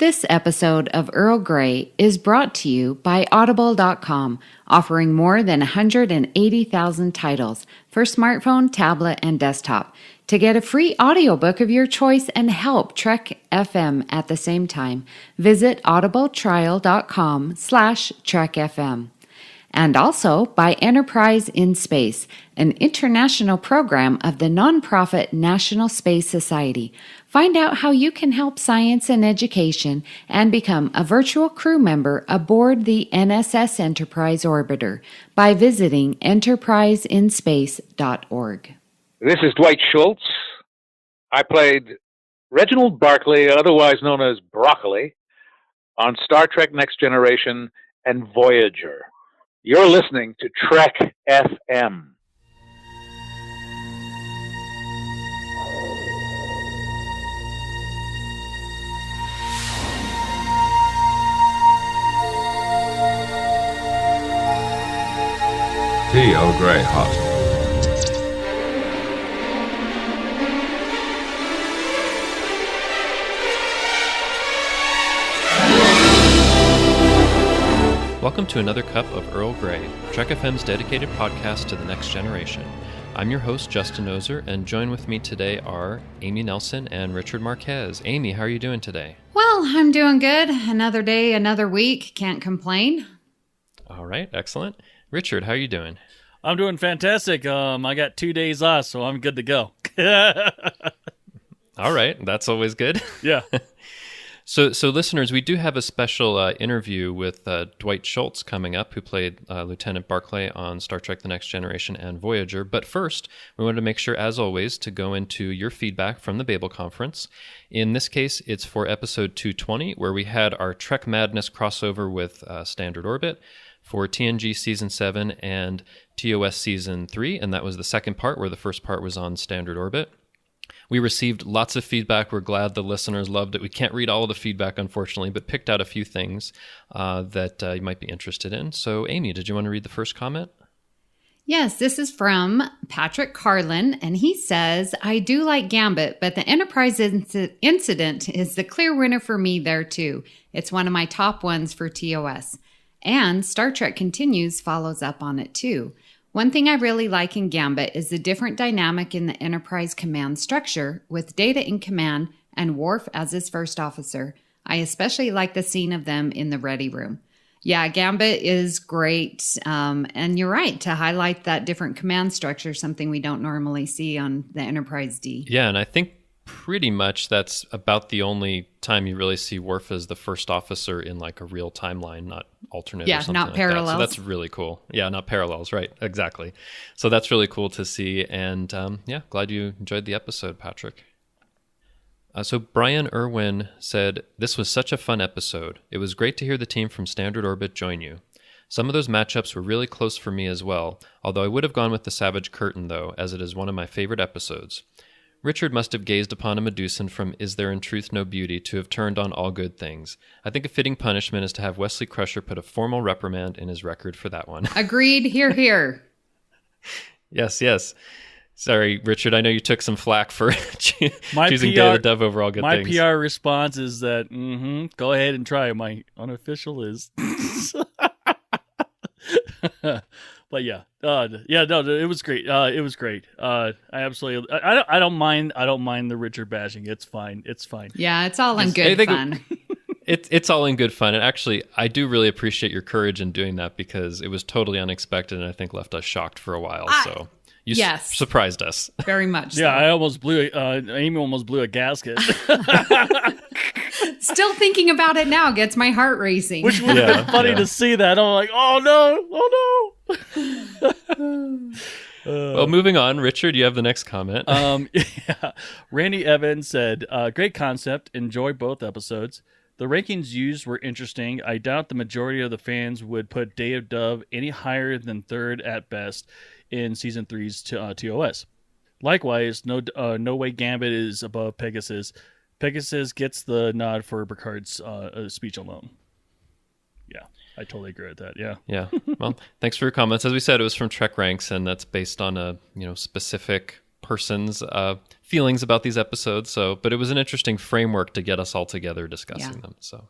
This episode of Earl Grey is brought to you by Audible.com, offering more than 180,000 titles for smartphone, tablet, and desktop. To get a free audiobook of your choice and help Trek FM at the same time, visit audibletrial.com/trekfm. And also by Enterprise in Space, an international program of the nonprofit National Space Society. Find out how you can help science and education and become a virtual crew member aboard the NSS Enterprise Orbiter by visiting enterpriseinspace.org. This is Dwight Schultz. I played Reginald Barclay, otherwise known as Broccoli, on Star Trek Next Generation and Voyager. You're listening to Trek FM. Tea Earl Grey hot. Welcome to another cup of Earl Grey, Trek FM's dedicated podcast to the next generation. I'm your host, Justin Ozer, and join with me today are Amy Nelson and Richard Marquez. Amy, how are you doing today? Well, I'm doing good. Another day, another week. Can't complain. All right, excellent. Richard, how are you doing? I'm doing fantastic. I got 2 days off, so I'm good to go. All right, that's always good. Yeah. So listeners, we do have a special interview with Dwight Schultz coming up, who played Lieutenant Barclay on Star Trek The Next Generation and Voyager. But first, we wanted to make sure, as always, to go into your feedback from the Babel Conference. In this case, it's for episode 220, where we had our Trek Madness crossover with Standard Orbit for TNG Season 7 and TOS Season 3, and that was the second part, where the first part was on Standard Orbit. We received lots of feedback. We're glad the listeners loved it. We can't read all of the feedback, unfortunately, but picked out a few things that you might be interested in. So, Amy, did you want to read the first comment? Yes, this is from Patrick Carlin, and he says, I do like Gambit, but the Enterprise incident is the clear winner for me there, too. It's one of my top ones for TOS. And Star Trek Continues follows up on it, too. One thing I really like in Gambit is the different dynamic in the Enterprise command structure, with Data in command and Worf as his first officer. I especially like the scene of them in the ready room. Yeah, Gambit is great, and you're right, to highlight that different command structure, something we don't normally see on the Enterprise D. Yeah, and I think pretty much that's about the only time you really see Worf as the first officer in like a real timeline, not alternate or something not like parallels. that. So that's really cool. Yeah, not parallels, right, exactly. So that's really cool to see, and yeah, glad you enjoyed the episode, Patrick. So Brian Irwin said, this was such a fun episode. It was great to hear the team from Standard Orbit join you. Some of those matchups were really close for me as well, although I would have gone with the Savage Curtain, though, as it is one of my favorite episodes. Richard must have gazed upon a Medusan from Is There in Truth No Beauty to have turned on all good things. I think a fitting punishment is to have Wesley Crusher put a formal reprimand in his record for that one. Agreed. Hear, hear. Yes. Sorry, Richard, I know you took some flack for choosing PR, Day of the Dove over all good things. My PR response is that, go ahead and try. My unofficial is... But yeah, no, it was great. It was great. I absolutely, I don't mind the Richard bashing. It's fine. Yeah, it's all in good fun. It's all in good fun. And actually, I do really appreciate your courage in doing that, because it was totally unexpected and I think left us shocked for a while. So you surprised us. Very much so. Yeah, I almost Amy almost blew a gasket. Still thinking about it now gets my heart racing. Which would have been funny to see that. I'm like, oh no. Well, moving on, Richard, you have the next comment. Yeah. Randy Evans said, great concept. Enjoy both episodes. The rankings used were interesting. I doubt the majority of the fans would put Day of Dove any higher than third at best in Season 3's TOS. Likewise, no way Gambit is above Pegasus. Pegasus gets the nod for Picard's speech alone. Yeah, I totally agree with that. Yeah. Well, thanks for your comments. As we said, it was from Trek Ranks, and that's based on a specific person's feelings about these episodes. But it was an interesting framework to get us all together discussing them. So.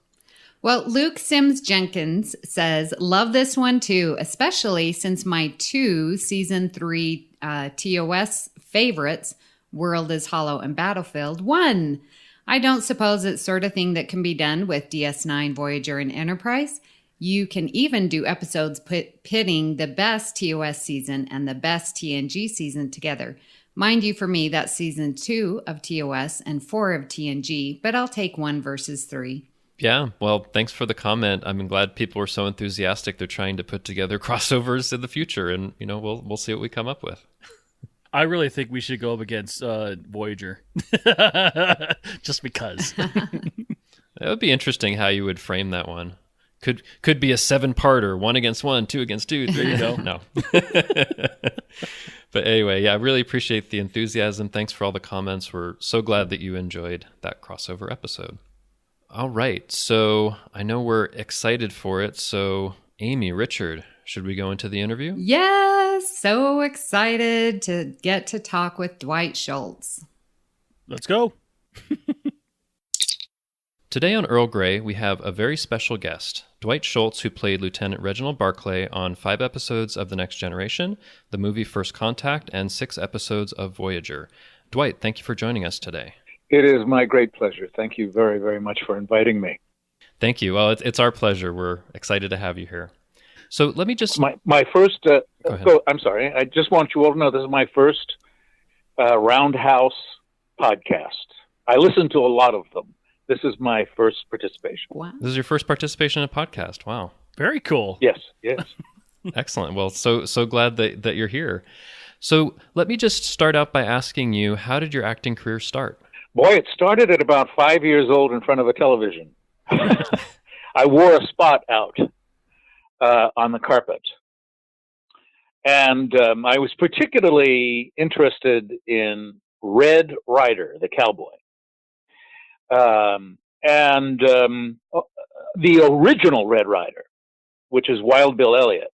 Well, Luke Sims Jenkins says, love this one too, especially since my 2 season 3 TOS favorites, World is Hollow and Battlefield, won. I don't suppose it's sort of thing that can be done with DS9, Voyager, and Enterprise. You can even do episodes pitting the best TOS season and the best TNG season together. Mind you, for me, that's season 2 of TOS and 4 of TNG, but I'll take 1 versus 3. Yeah, well, thanks for the comment. I'm glad people are so enthusiastic. They're trying to put together crossovers in the future, and we'll see what we come up with. I really think we should go up against Voyager, just because. That would be interesting how you would frame that one. Could be a 7-parter, 1 against 1, 2 against 2. There you go. No. But anyway, yeah, I really appreciate the enthusiasm. Thanks for all the comments. We're so glad that you enjoyed that crossover episode. All right, so I know we're excited for it. So, Amy, Richard, should we go into the interview? Yes, so excited to get to talk with Dwight Schultz. Let's go. Today on Earl Grey, we have a very special guest, Dwight Schultz, who played Lieutenant Reginald Barclay on 5 episodes of The Next Generation, the movie First Contact, and 6 episodes of Voyager. Dwight, thank you for joining us today. It is my great pleasure. Thank you very, very much for inviting me. Thank you. Well, it's our pleasure. We're excited to have you here. So let me just... My first... I'm sorry. I just want you all to know this is my first Roundhouse podcast. I listen to a lot of them. This is my first participation. Wow. This is your first participation in a podcast. Wow. Very cool. Yes. Excellent. Well, so glad that you're here. So let me just start out by asking you, how did your acting career start? Boy, it started at about 5 years old in front of a television. I wore a spot out on the carpet. And I was particularly interested in Red Ryder, the cowboy. And the original Red Ryder, which is Wild Bill Elliott.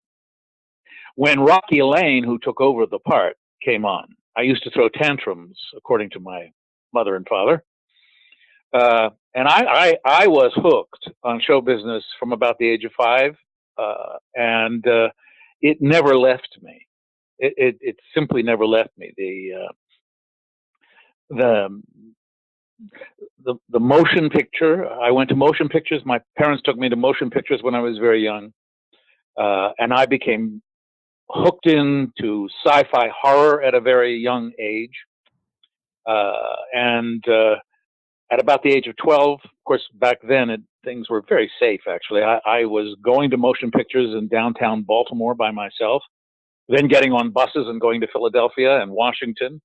When Rocky Lane, who took over the part, came on, I used to throw tantrums, according to my mother and father. And I was hooked on show business from about the age of 5. And it never left me. It simply never left me. The motion picture, I went to motion pictures. My parents took me to motion pictures when I was very young. And I became hooked into sci-fi horror at a very young age. And at about the age of 12, of course, back then things were very safe, actually. I was going to motion pictures in downtown Baltimore by myself, then getting on buses and going to Philadelphia and Washington.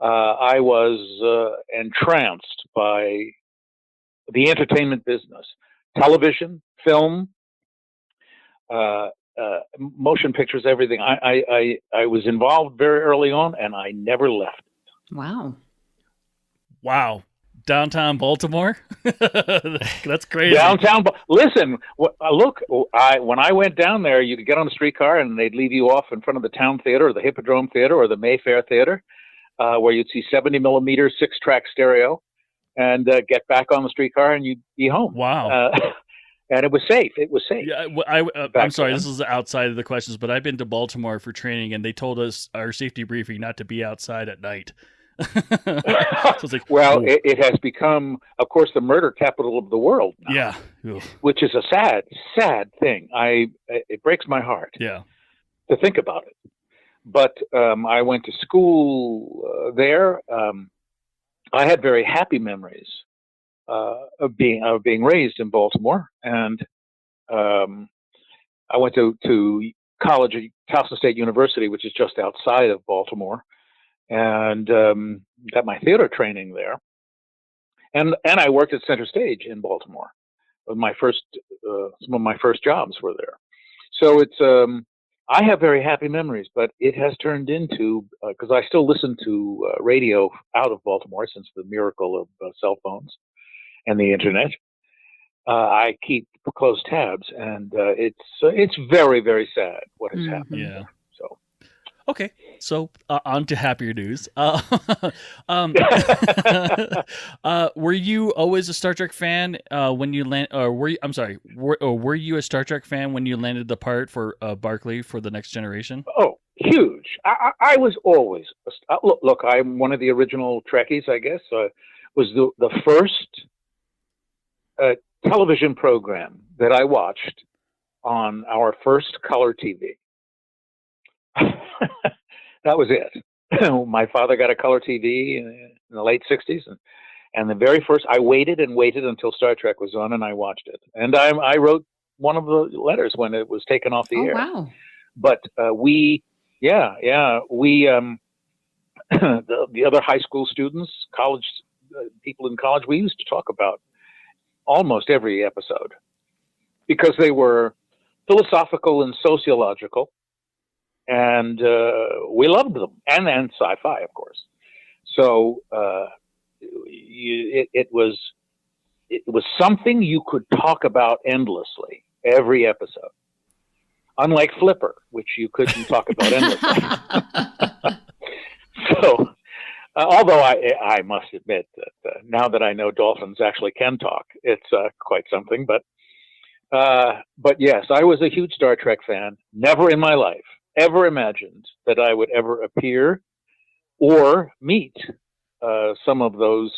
I was entranced by the entertainment business, television, film, motion pictures, everything. I was involved very early on, and I never left. Wow. Downtown Baltimore? That's crazy. Downtown. Listen, look, when I went down there, you could get on a streetcar and they'd leave you off in front of the Town Theater or the Hippodrome Theater or the Mayfair Theater, where you'd see 70 millimeter 6-track stereo, and get back on the streetcar and you'd be home. Wow. And it was safe. Yeah, I'm sorry, this is outside of the questions, but I've been to Baltimore for training, and they told us our safety briefing not to be outside at night. So it's like, well, it has become, of course, the murder capital of the world now. Yeah. Which is a sad, sad thing. It breaks my heart. Yeah. To think about it. But I went to school there. I had very happy memories of being raised in Baltimore, and I went to college at Towson State University, which is just outside of Baltimore, and got my theater training there. And I worked at Center Stage in Baltimore. Some of my first jobs were there. So it's I have very happy memories, but it has turned into, because I still listen to radio out of Baltimore since the miracle of cell phones and the internet. I keep close tabs, and it's very, very sad what has happened. Yeah. So Okay, so on to happier news. Were you always a Star Trek fan when you land? Or were you? I'm sorry. Were you a Star Trek fan when you landed the part for Barclay for the Next Generation? Oh, huge. I was always look. I'm one of the original Trekkies, I guess. Was the first television program that I watched on our first color TV. That was it. My father got a color TV in the late 60s, and the very first, I waited and waited until Star Trek was on, and I watched it. And I wrote one of the letters when it was taken off the air. Wow. But we, the other high school students, college people in college, we used to talk about almost every episode because they were philosophical and sociological. And we loved them, and sci-fi, of course. So it was something you could talk about endlessly every episode. Unlike Flipper, which you couldn't talk about endlessly. So, although I must admit that now that I know dolphins actually can talk, it's quite something. But yes, I was a huge Star Trek fan. Never in my life ever imagined that I would ever appear or meet some of those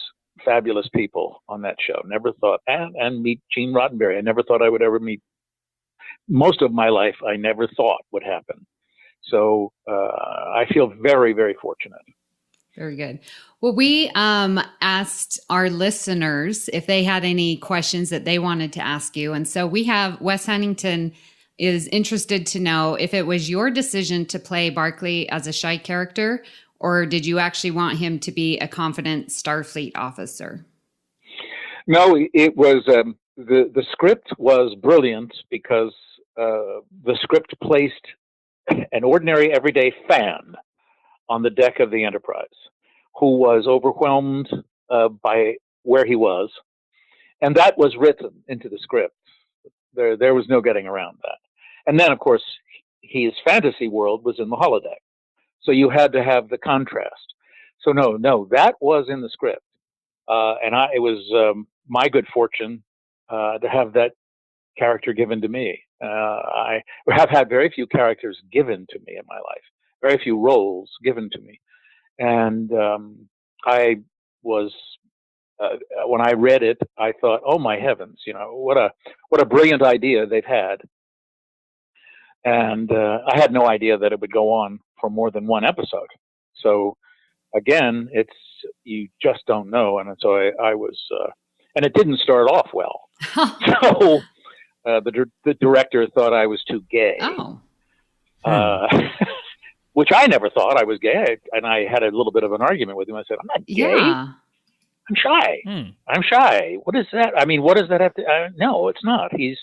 fabulous people on that show. Never thought, and meet Gene Roddenberry. I never thought I would ever meet. Most of my life, I never thought would happen. So I feel very, very fortunate. Very good. Well, we asked our listeners if they had any questions that they wanted to ask you. And so we have Wes Huntington is interested to know if it was your decision to play Barclay as a shy character, or did you actually want him to be a confident Starfleet officer? No, it was the script was brilliant because the script placed an ordinary, everyday fan on the deck of the Enterprise who was overwhelmed by where he was, and that was written into the script. There was no getting around that. And then, of course, his fantasy world was in the holodeck. So you had to have the contrast. So no, that was in the script. And it was my good fortune to have that character given to me. I have had very few characters given to me in my life, very few roles given to me. And I was, when I read it, I thought, oh my heavens, what a brilliant idea they've had. And I had no idea that it would go on for more than one episode. So again, you just don't know. And so I was, and it didn't start off well. So the director thought I was too gay. Oh. Which I never thought I was gay. And I had a little bit of an argument with him. I said, I'm not gay. Yeah. I'm shy. I'm shy. What is that? I mean, what does that have to, no, it's not. He's,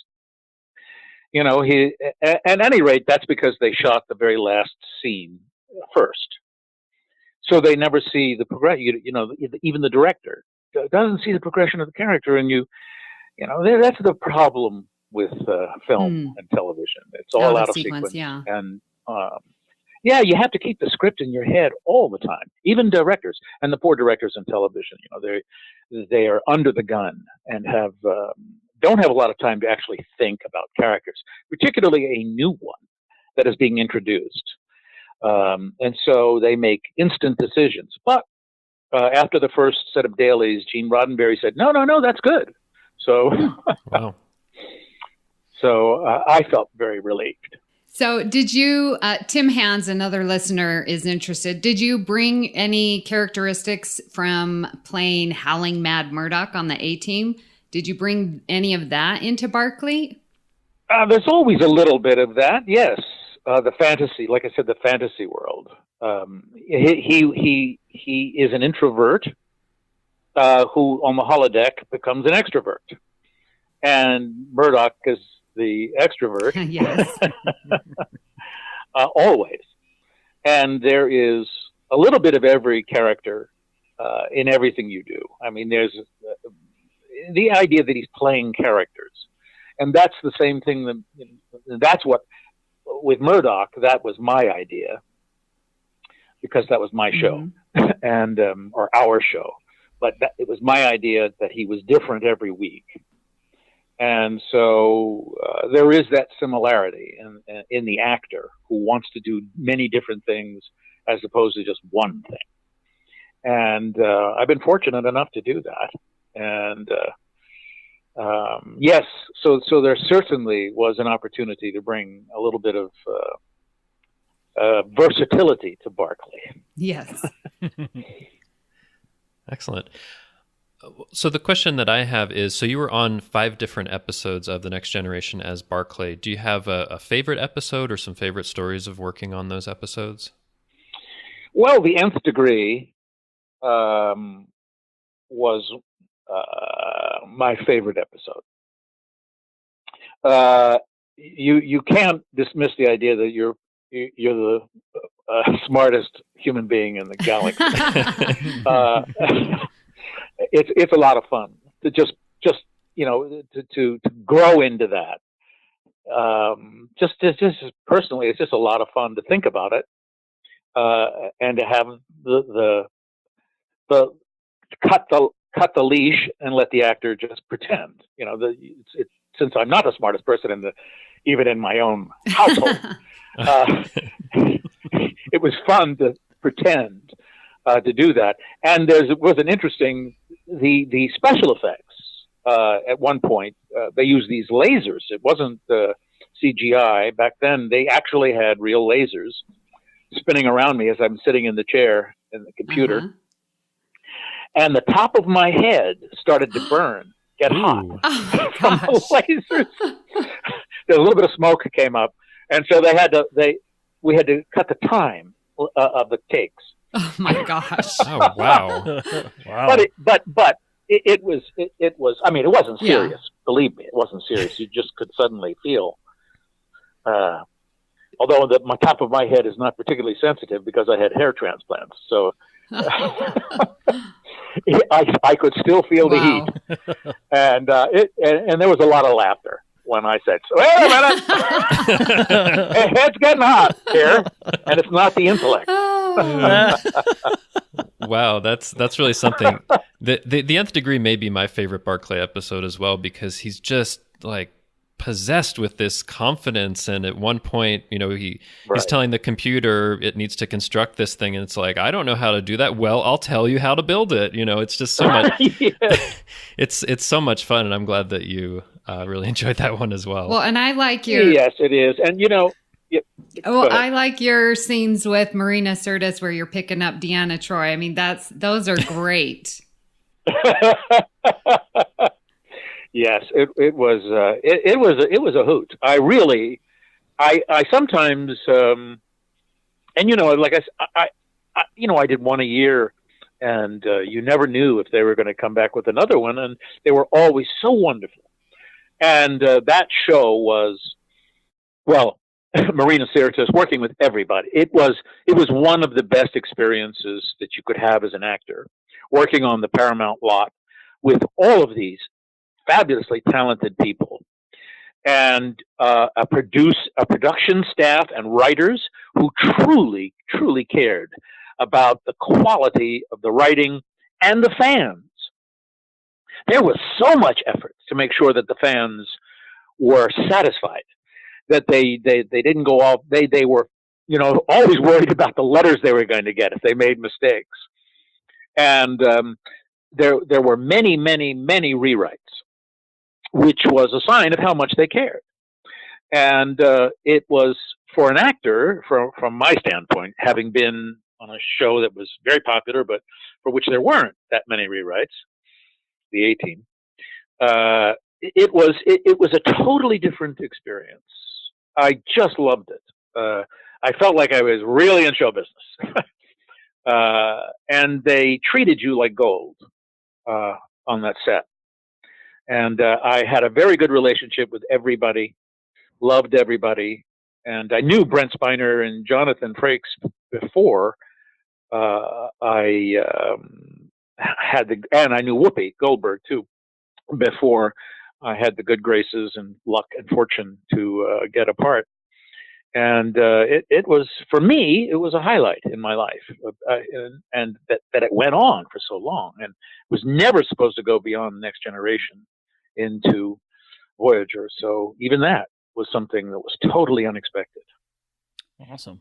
at any rate, that's because they shot the very last scene first. So they never see the progression, even the director doesn't see the progression of the character. And that's the problem with film and television. It's all out of sequence. Yeah. And, you have to keep the script in your head all the time. Even directors, and the poor directors in television, they are under the gun and don't have a lot of time to actually think about characters, particularly a new one that is being introduced. And so they make instant decisions. But after the first set of dailies, Gene Roddenberry said, no, that's good. So, wow. So I felt very relieved. So did you, Tim Hans, another listener, is interested. Did you bring any characteristics from playing Howling Mad Murdoch on the A-Team? Did you bring any of that into Barclay? There's always a little bit of that, yes. The fantasy, like I said, the fantasy world. He is an introvert who, on the holodeck, becomes an extrovert. And Murdoch is the extrovert. Yes. Always. And there is a little bit of every character in everything you do. I mean, there's the idea that he's playing characters. And that's the same thing that's what, with Murdoch, that was my idea. because that was my show and or our show. But it was my idea that he was different every week. And so there is that similarity in the actor who wants to do many different things as opposed to just one thing. And I've been fortunate enough to do that. And yes, so there certainly was an opportunity to bring a little bit of versatility to Barclay. Yes. Excellent. So the question that I have is, so you were on 5 different episodes of The Next Generation as Barclay. Do you have a favorite episode or some favorite stories of working on those episodes? Well, The Nth Degree was my favorite episode. You can't dismiss the idea that you're the smartest human being in the galaxy. It's a lot of fun to just to grow into that. Just personally, it's just a lot of fun to think about it, and to have the cut the leash and let the actor just pretend. Since I'm not the smartest person even in my own household, it was fun to pretend to do that. And there was an interesting the special effects. At one point, they used these lasers. It wasn't CGI back then. They actually had real lasers spinning around me as I'm sitting in the chair in the computer. And the top of my head started to get hot from the lasers. There's a little bit of smoke came up, and so we had to cut the time of the takes. Oh my gosh! Oh wow! Wow! But it was. I mean, it wasn't serious. Yeah. Believe me, it wasn't serious. You just could suddenly feel. Although my top of my head is not particularly sensitive because I had hair transplants, so. I could still feel the heat, and there was a lot of laughter when I said, "So, wait a minute, head's getting hot here, and it's not the intellect." Wow, that's really something. The Nth Degree may be my favorite Barclay episode as well, because he's just like possessed with this confidence, and at one point, he's telling the computer it needs to construct this thing, and it's like, I don't know how to do that. Well, I'll tell you how to build it. It's just so much. It's so much fun, and I'm glad that you really enjoyed that one as well. Well, and I like your yes, it is, and I like your scenes with Marina Sirtis where you're picking up Deanna Troi. I mean, those are great. Yes, it was a hoot. I sometimes and like I did one a year, and you never knew if they were going to come back with another one, and they were always so wonderful. And that show was, well, Marina Sirtis, working with everybody. It was one of the best experiences that you could have as an actor, working on the Paramount lot with all of these fabulously talented people, and a production staff and writers who truly cared about the quality of the writing and the fans. There was so much effort to make sure that the fans were satisfied, that they didn't go off. They were always worried about the letters they were going to get if they made mistakes, and there were many rewrites, which was a sign of how much they cared. And it was, for an actor, from my standpoint, having been on a show that was very popular, but for which there weren't that many rewrites, the A-Team, it was a totally different experience. I just loved it. I felt like I was really in show business. And they treated you like gold on that set. And I had a very good relationship with everybody, loved everybody. And I knew Brent Spiner and Jonathan Frakes before I and I knew Whoopi Goldberg too, before I had the good graces and luck and fortune to get a part. And it was, for me, it was a highlight in my life, and that it went on for so long, and was never supposed to go beyond the Next Generation into Voyager. So even that was something that was totally unexpected. Awesome.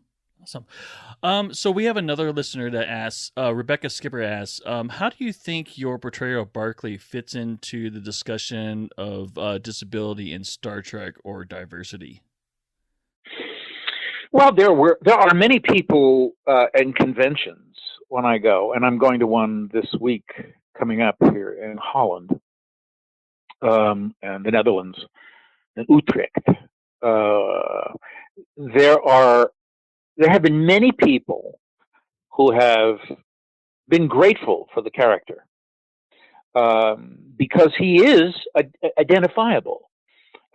So we have another listener that asks, Rebecca Skipper asks, how do you think your portrayal of Barclay fits into the discussion of disability in Star Trek or diversity? Well, there are many people and conventions when I go, and I'm going to one this week coming up here in Holland and the Netherlands, in Utrecht. There have been many people who have been grateful for the character because he is identifiable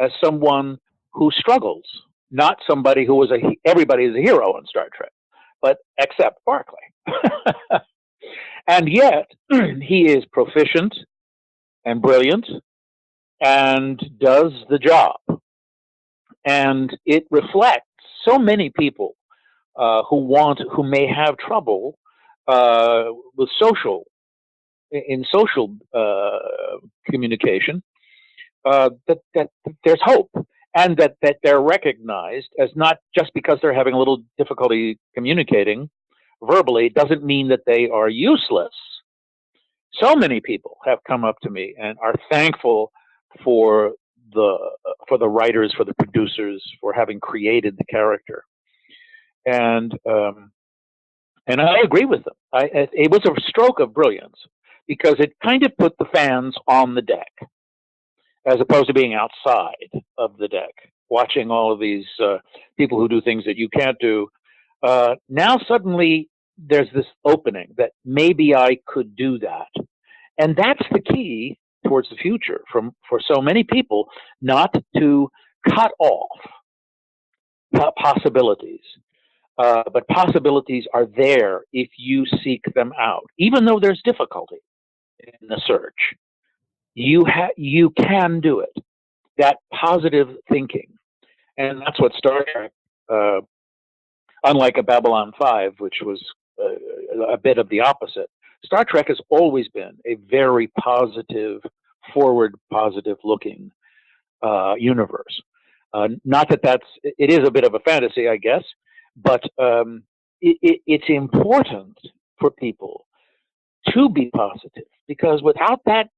as someone who struggles. Not somebody who was everybody is a hero on Star Trek, but except Barclay. And yet, he is proficient and brilliant and does the job. And it reflects so many people who may have trouble with social communication, that there's hope. And that they're recognized as not just because they're having a little difficulty communicating verbally doesn't mean that they are useless. So many people have come up to me and are thankful for the writers, for the producers, for having created the character. And I agree with them. It was a stroke of brilliance because it kind of put the fans on the deck, as opposed to being outside of the deck, watching all of these people who do things that you can't do. Now suddenly there's this opening that maybe I could do that. And that's the key towards the future for so many people, not to cut off possibilities. But possibilities are there if you seek them out, even though there's difficulty in the search. You can do it. That positive thinking, and that's what Star Trek, unlike a Babylon 5, which was a bit of the opposite. Star Trek has always been a very positive, forward, positive-looking universe. Not that it is a bit of a fantasy, I guess, but it's important for people to be positive, because without that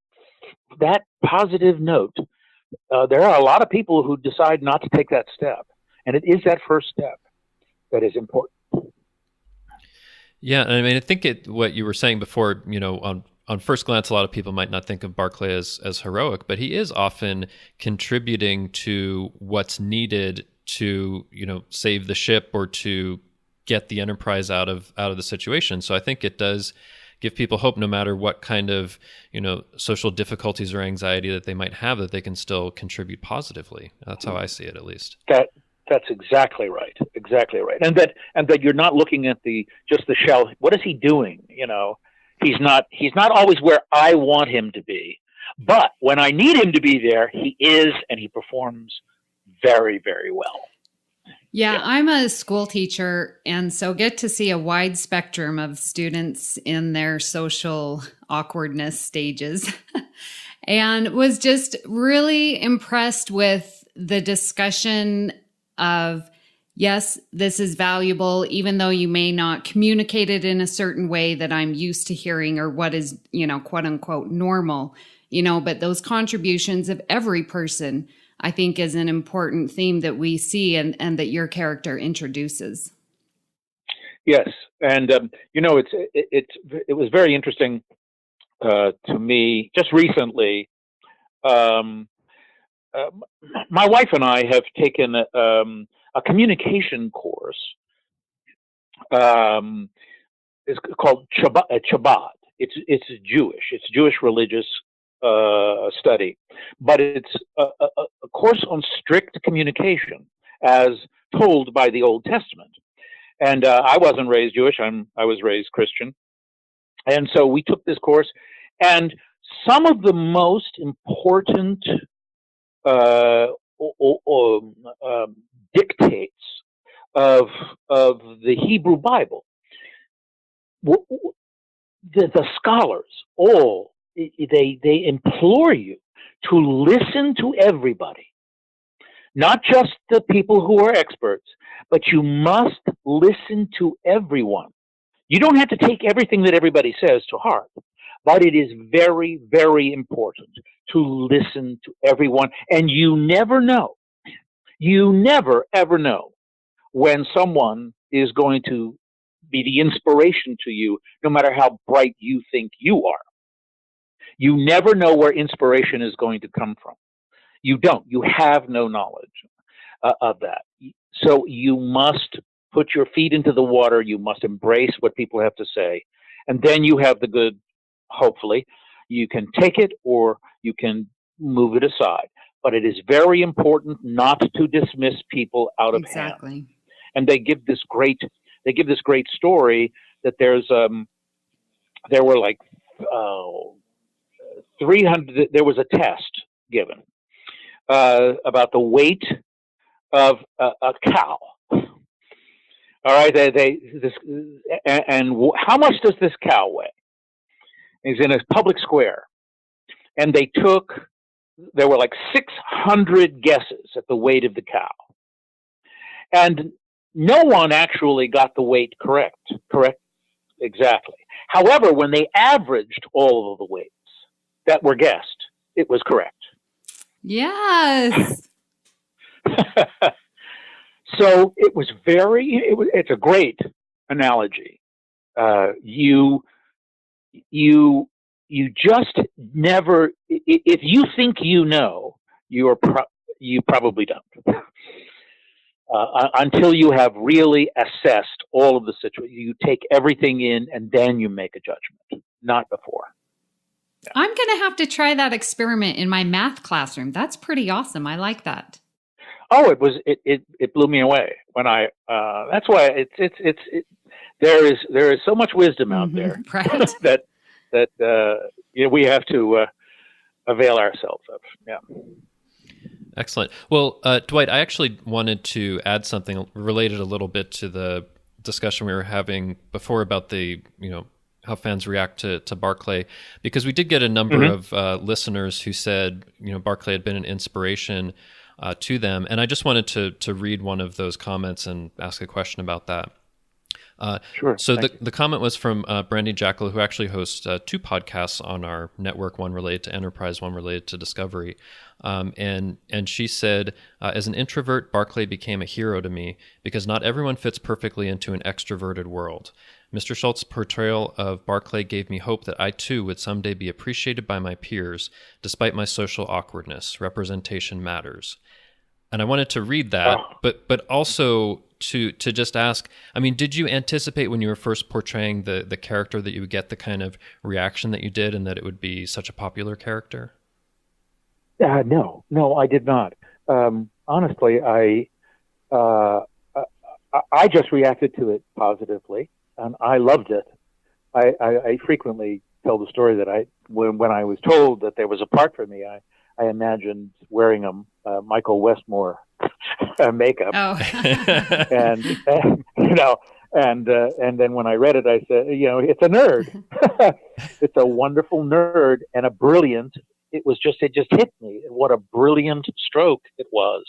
positive note, there are a lot of people who decide not to take that step, and it is that first step that is important. Yeah, I mean, I think what you were saying before, on first glance, a lot of people might not think of Barclay as heroic, but he is often contributing to what's needed to, save the ship or to get the Enterprise out of the situation. So I think it does give people hope, no matter what kind of, social difficulties or anxiety that they might have, that they can still contribute positively. That's how I see it, at least. That's exactly right. Exactly right. And that you're not looking at just the shell. What is he doing? He's not always where I want him to be, but when I need him to be there, he is, and he performs very, very well. Yeah, I'm a school teacher, and so get to see a wide spectrum of students in their social awkwardness stages, and was just really impressed with the discussion of, yes, this is valuable, even though you may not communicate it in a certain way that I'm used to hearing, or what is, quote unquote, normal, but those contributions of every person, I think, is an important theme that we see and that your character introduces. Yes. And, it was very interesting to me just recently. My wife and I have taken a communication course. It's called Chabad. It's Jewish. It's Jewish religious study, but it's a course on strict communication as told by the Old Testament. And I wasn't raised Jewish. I was raised Christian. And so we took this course, and some of the most important dictates of the Hebrew Bible. The scholars all they implore you to listen to everybody, not just the people who are experts, but you must listen to everyone. You don't have to take everything that everybody says to heart, but it is very, very important to listen to everyone. And you never ever know when someone is going to be the inspiration to you, no matter how bright you think you are. You never know where inspiration is going to come from. You don't. You have no knowledge of that. So you must put your feet into the water. You must embrace what people have to say. And then you have the good, hopefully. You can take it or you can move it aside. But it is very important not to dismiss people out of hand. Exactly. And they give this great story that there were like 300. There was a test given about the weight of a cow. All right, and how much does this cow weigh? It's in a public square, and there were like 600 guesses at the weight of the cow, and no one actually got the weight correct exactly. However, when they averaged all of the weights that were guessed, it was correct. Yes. So it's a great analogy. You just never, if you think you know, you probably don't. Until you have really assessed all of the situation. You take everything in and then you make a judgment, not before. Yeah. I'm going to have to try that experiment in my math classroom. That's pretty awesome. I like that. Oh, it blew me away when that's why there is so much wisdom out there, right? that we have to avail ourselves of. Yeah. Excellent. Well, Dwight, I actually wanted to add something related a little bit to the discussion we were having before about the, how fans react to Barclay, because we did get a number of listeners who said, Barclay had been an inspiration to them. And I just wanted to read one of those comments and ask a question about that. Sure. So the comment was from Brandy Jackal, who actually hosts 2 podcasts on our network, one related to Enterprise, one related to Discovery. And she said, as an introvert, Barclay became a hero to me because not everyone fits perfectly into an extroverted world. Mr. Schultz's portrayal of Barclay gave me hope that I too would someday be appreciated by my peers, despite my social awkwardness. Representation matters. And I wanted to read that, but also to just ask, did you anticipate when you were first portraying the character that you would get the kind of reaction that you did and that it would be such a popular character? No, I did not. Honestly, I just reacted to it positively, and I loved it. I frequently tell the story that when I was told that there was a part for me, I imagined wearing a Michael Westmore makeup, and then when I read it, I said, it's a nerd. It's a wonderful nerd and a brilliant. It just hit me. What a brilliant stroke it was,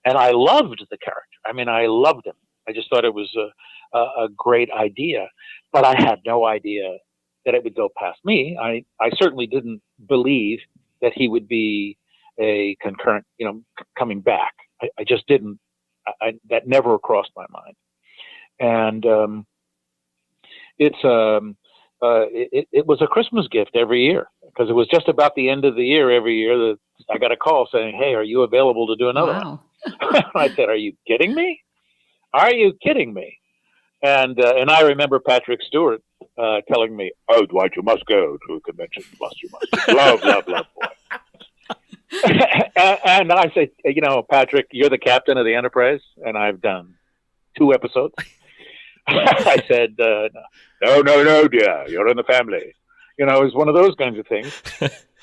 and I loved the character. I loved him. I just thought it was a great idea, but I had no idea that it would go past me. I certainly didn't believe that he would be a concurrent, coming back. I just didn't. That never crossed my mind. And it was a Christmas gift every year, because it was just about the end of the year every year that I got a call saying, "Hey, are you available to do another one?" I said, "Are you kidding me? Are you kidding me?" And I remember Patrick Stewart telling me, "Oh, Dwight, you must go to a convention. You must. Love, boy." And I said, Patrick, you're the captain of the Enterprise, and I've done 2 episodes. I said, no, dear, you're in the family. It was one of those kinds of things.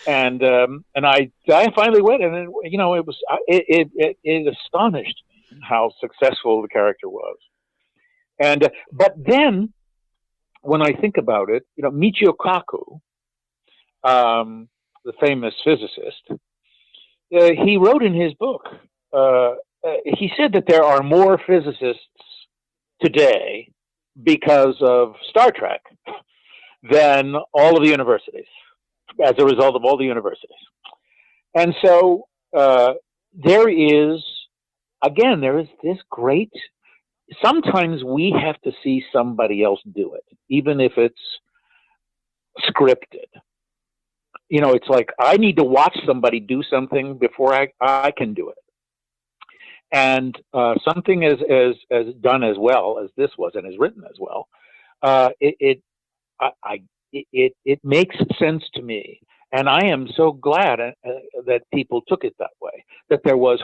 And I finally went, and it was it astonished me how successful the character was. And but then, when I think about it, Michio Kaku, the famous physicist, he wrote in his book. He said that there are more physicists today because of Star Trek than all of the universities, as a result of all the universities. And so there is this great, sometimes we have to see somebody else do it, even if it's scripted. It's like I need to watch somebody do something before I can do it. And something as done as well as this was, and as written as well, it makes sense to me, and I am so glad that people took it that way. That there was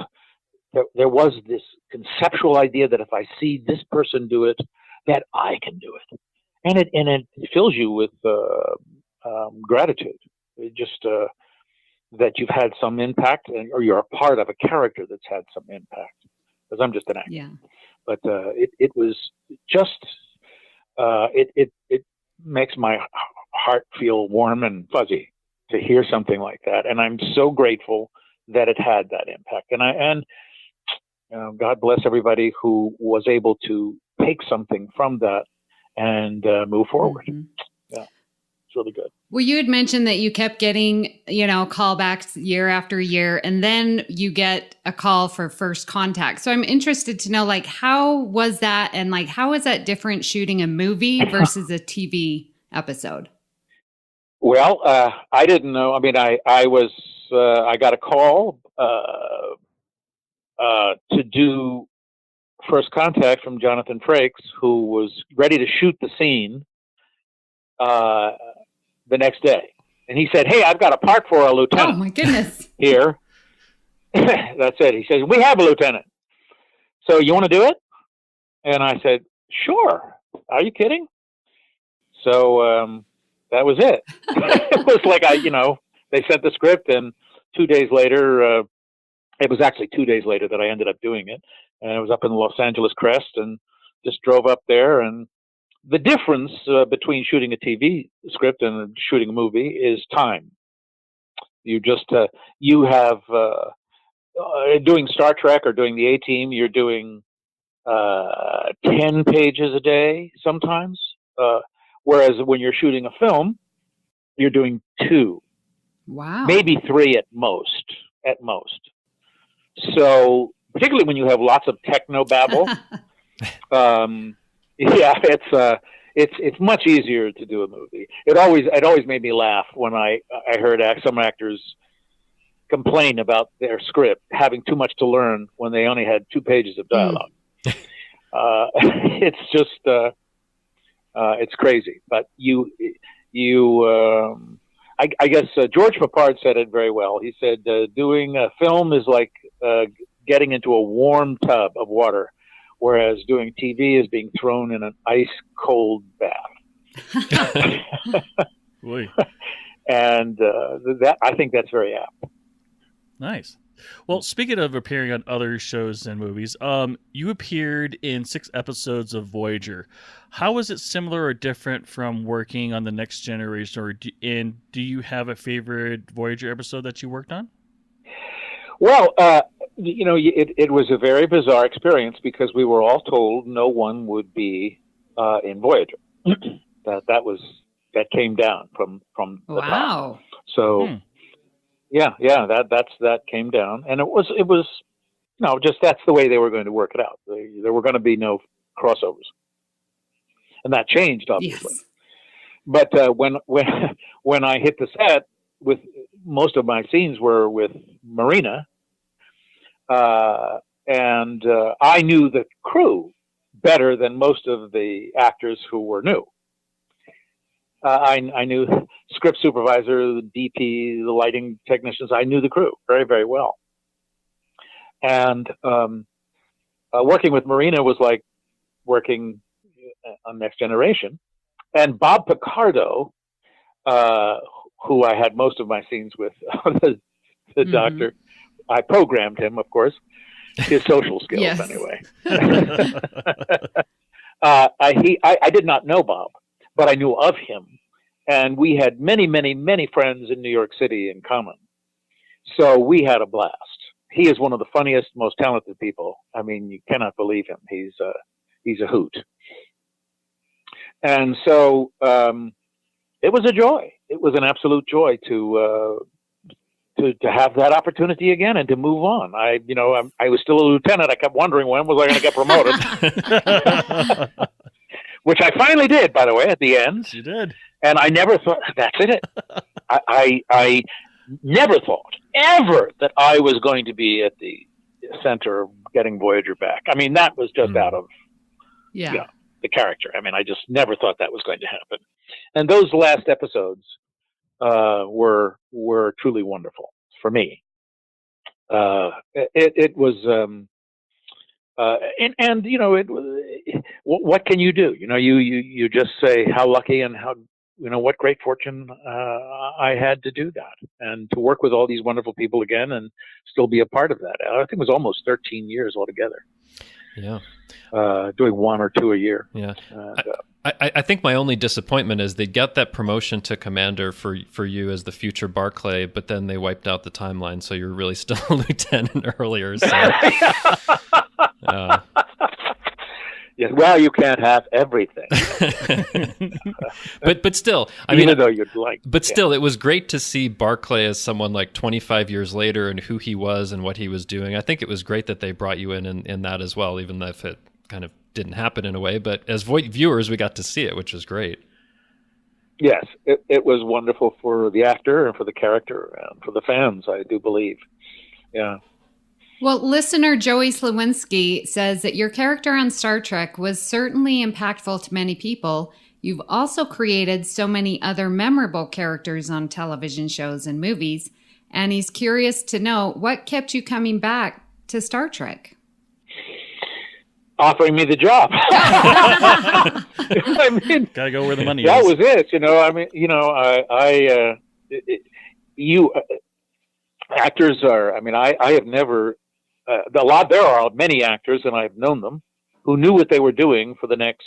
this conceptual idea that if I see this person do it, that I can do it, and it fills you with gratitude. It just that you've had some impact, or you're a part of a character that's had some impact. Because I'm just an actor. Yeah. But it was just it makes my heart feel warm and fuzzy to hear something like that, and I'm so grateful that it had that impact. And God bless everybody who was able to take something from that and move forward. Mm-hmm. Yeah, it's really good. Well, you had mentioned that you kept getting, callbacks year after year, and then you get a call for First Contact. So I'm interested to know, how was that, and how is that different shooting a movie versus a TV episode? Well, I didn't know. I mean, I got a call to do First Contact from Jonathan Frakes, who was ready to shoot the scene the next day. And he said, "Hey, I've got a part for a lieutenant." Oh, my goodness. Here. That's it. He says, "We have a lieutenant. So you want to do it?" And I said, "Sure. Are you kidding?" So that was it. It was like they sent the script, and 2 days later, it was actually 2 days later that I ended up doing it. And I was up in the Los Angeles Crest and just drove up there. And the difference between shooting a TV script and shooting a movie is time. You just, you have, doing Star Trek or doing the A-Team, you're doing 10 pages a day sometimes. Whereas when you're shooting a film, you're doing 2. Wow. Maybe 3 at most. So particularly when you have lots of techno babble, it's much easier to do a movie. It always made me laugh when I heard some actors complain about their script having too much to learn when they only had 2 pages of dialogue. It's just it's crazy. But I guess George Papard said it very well. He said doing a film is like getting into a warm tub of water, whereas doing TV is being thrown in an ice cold bath. And that, I think that's very apt. Nice. Well, speaking of appearing on other shows and movies, you appeared in 6 episodes of Voyager. How was it similar or different from working on The Next Generation? Do you have a favorite Voyager episode that you worked on? Well, it was a very bizarre experience because we were all told no one would be in Voyager. that came down from the top. So. Yeah, that came down, and it was just that's the way they were going to work it out. There were going to be no crossovers, and that changed obviously. Yes. But when I hit the set, with most of my scenes were with Marina, and I knew the crew better than most of the actors who were new. I knew script supervisor, the DP, the lighting technicians. I knew the crew very, very well. And working with Marina was like working on Next Generation. And Bob Picardo, who I had most of my scenes with, the doctor, I programmed him, of course. his social skills Yes. anyway. I did not know Bob, but I knew of him, and we had many, many, many friends in New York City in common. So we had a blast. He is one of the funniest, most talented people. I mean, you cannot believe him. He's a hoot. And so it was a joy. It was an absolute joy to have that opportunity again and to move on. I was still a lieutenant. I kept wondering, when was I going to get promoted? Which I finally did, by the way, at the end. You did. And I never thought, that's it. I never thought ever that I was going to be at the center of getting Voyager back. I mean, that was just out of the character. I mean, I just never thought that was going to happen. And those last episodes were truly wonderful for me. It was, and you know, what can you do? You know, you just say how lucky and how, you know, what great fortune I had to do that and to work with all these wonderful people again and still be a part of that. I think it was almost 13 years altogether. Yeah. Doing one or two a year. Yeah. I think my only disappointment is they got that promotion to commander for you as the future Barclay, but then they wiped out the timeline, so you're really still a lieutenant earlier. So. Yes, well, you can't have everything. but still, even though you'd like. But still, it was great to see Barclay as someone like 25 years later and who he was and what he was doing. I think it was great that they brought you in that as well, even if it kind of didn't happen in a way. But as viewers, we got to see it, which was great. Yes, it was wonderful for the actor and for the character and for the fans, I do believe. Yeah. Well, listener Joey Slawinski says that your character on Star Trek was certainly impactful to many people. You've also created so many other memorable characters on television shows and movies, and he's curious to know what kept you coming back to Star Trek. Offering me the job. I mean, gotta go where the money that is. That was it. You know, I mean, you know, actors are. I mean, I have never. There are many actors, and I've known them, who knew what they were doing for the next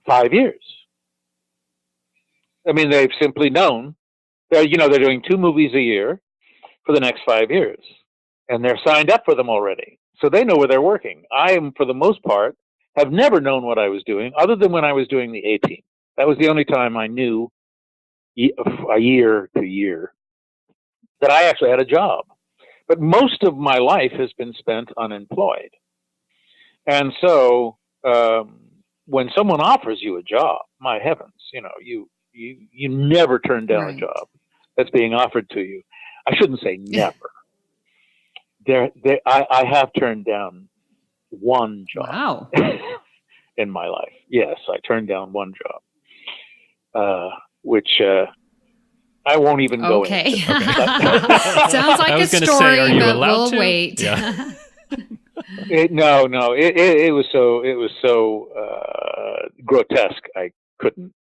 5 years. I mean, they've simply known they're doing 2 movies a year for the next 5 years, and they're signed up for them already, so they know where they're working. I am, for the most part, have never known what I was doing, other than when I was doing the A-Team. That was the only time I knew, a year to year, that I actually had a job. But most of my life has been spent unemployed. And so when someone offers you a job, my heavens, you know, you never turn down a job that's being offered to you. I shouldn't say never. I have turned down one job in my life. Yes, I turned down one job, which... I won't even go in. Okay. Sounds like a story, but we'll wait. Yeah. No. It was so grotesque. I couldn't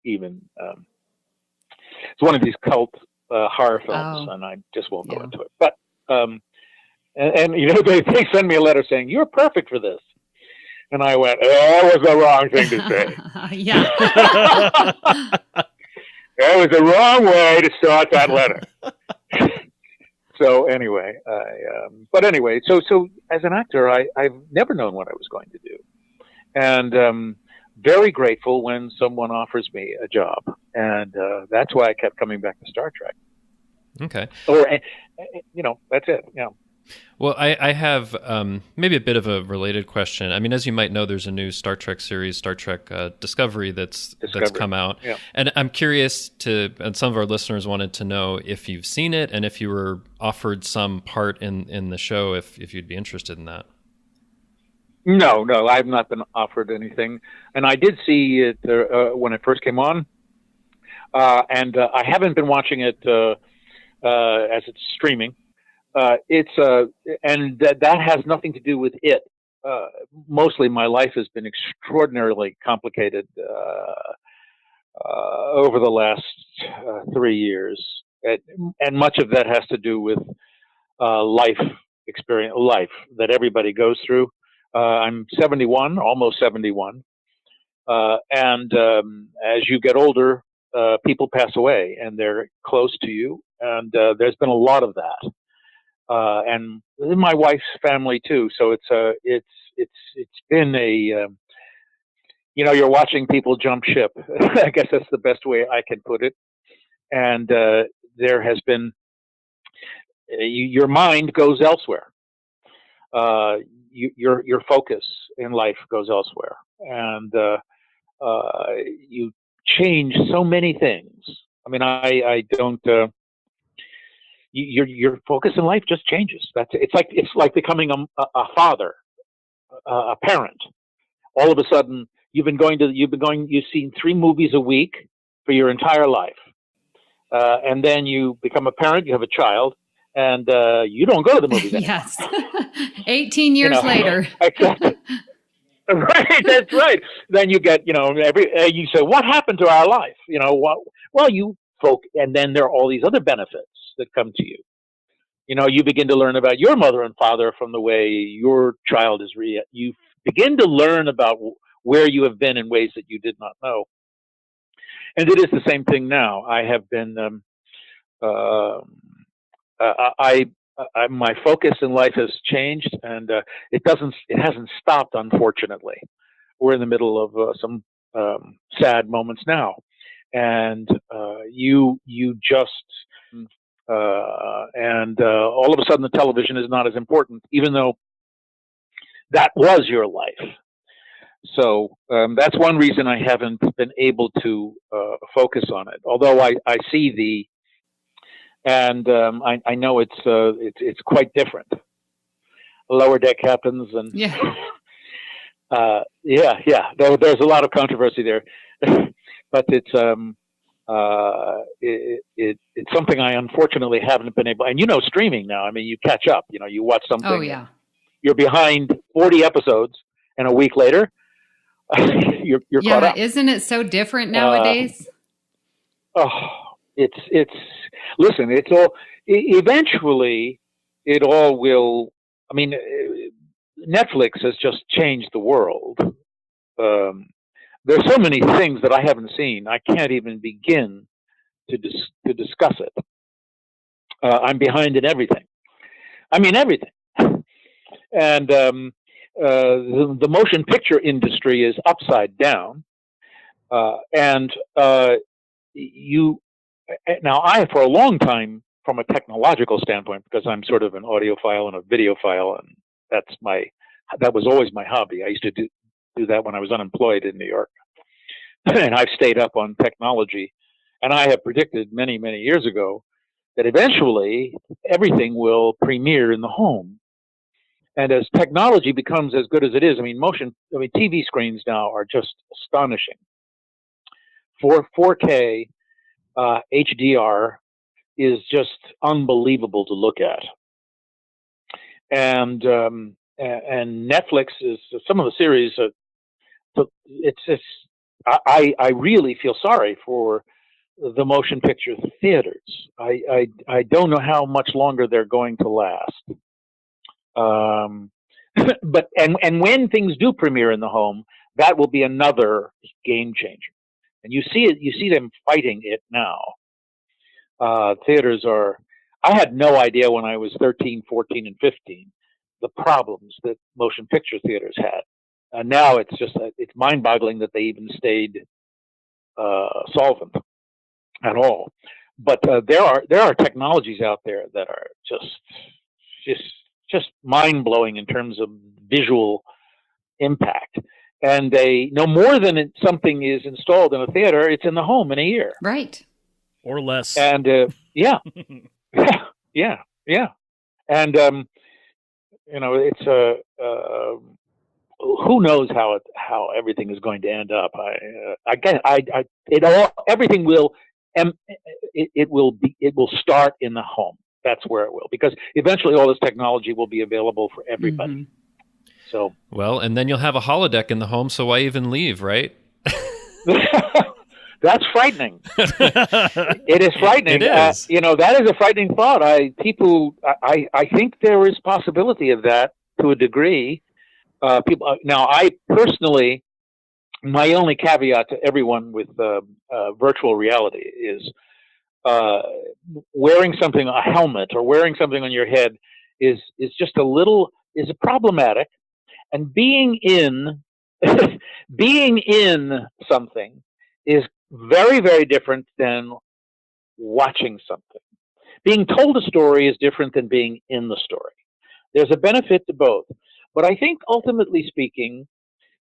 even. It's one of these cult horror films, and I just won't go into it. But and you know, they send me a letter saying you're perfect for this, and I went, that was the wrong thing to say. Yeah. That was the wrong way to start that letter. So anyway, so as an actor, I've never known what I was going to do, and very grateful when someone offers me a job, and that's why I kept coming back to Star Trek. Okay. Or that's it. Yeah. Well, I have maybe a bit of a related question. I mean, as you might know, there's a new Star Trek series, Star Trek Discovery, that's come out. Yeah. And I'm curious and some of our listeners wanted to know if you've seen it and if you were offered some part in the show, if you'd be interested in that. No, I've not been offered anything. And I did see it when it first came on. And I haven't been watching it as it's streaming. And that has nothing to do with it. Mostly my life has been extraordinarily complicated over the last 3 years. And much of that has to do with life experience life that everybody goes through. I'm 71, almost 71, and as you get older, people pass away, and they're close to you, and there's been a lot of that, and in my wife's family too. So it's been a you're watching people jump ship. I guess that's the best way I can put it. And there has been your mind goes elsewhere. Your focus in life goes elsewhere, and you change so many things. I mean, I don't. Your focus in life just changes. It's like becoming a father, a parent. All of a sudden, you've seen 3 movies a week for your entire life, and then you become a parent. You have a child. And you don't go to the movies anymore. Yes. 18 years later. Exactly. Right, that's right. Then you get, you say, what happened to our life? Well, you folk, and then there are all these other benefits that come to you. You begin to learn about your mother and father from the way your child is you begin to learn about where you have been in ways that you did not know. And it is the same thing now. I have been, my focus in life has changed, and it hasn't stopped, unfortunately. We're in the middle of some sad moments now, and you just all of a sudden the television is not as important, even though that was your life. So that's one reason I haven't been able to focus on it. Although I see and I know it's quite different. Lower deck captains and there's a lot of controversy there, but it's something I unfortunately haven't been able. And streaming now. I mean, you catch up. You watch something. Oh yeah. You're behind 40 episodes, and a week later, you're caught up. Isn't it so different nowadays? Listen, eventually it all will. I mean, Netflix has just changed the world. There's so many things that I haven't seen. I can't even begin to discuss it. I'm behind in everything. I mean, everything. And the motion picture industry is upside down. Now, I, for a long time, from a technological standpoint, because I'm sort of an audiophile and a videophile, and that was always my hobby. I used to do that when I was unemployed in New York. And I've stayed up on technology. And I have predicted many, many years ago that eventually everything will premiere in the home. And as technology becomes as good as it is, TV screens now are just astonishing. 4K HDR is just unbelievable to look at. And Netflix is some of the series. I really feel sorry for the motion picture theaters. I don't know how much longer they're going to last. But when things do premiere in the home, that will be another game changer. And you see them fighting it now. Theaters I had no idea when I was 13, 14, and 15, the problems that motion picture theaters had. Now it's mind-boggling that they even stayed solvent at all. But there are technologies out there that are just mind-blowing in terms of visual impact. And no more than something is installed in a theater, it's in the home in a year. Right. Or less. And yeah. And it's who knows how everything is going to end up. Everything will it will start in the home. That's where it will, because eventually all this technology will be available for everybody. Mm-hmm. So well, and then you'll have a holodeck in the home, so why even leave, right? That's frightening. It is frightening. It is. That is a frightening thought. I think there is possibility of that to a degree. People. Now, I personally, my only caveat to everyone with virtual reality is wearing something, a helmet, or wearing something on your head is just is problematic, and being in something is very, very different than watching something. Being told a story is different than being in the story. There's a benefit to both. But I think ultimately speaking,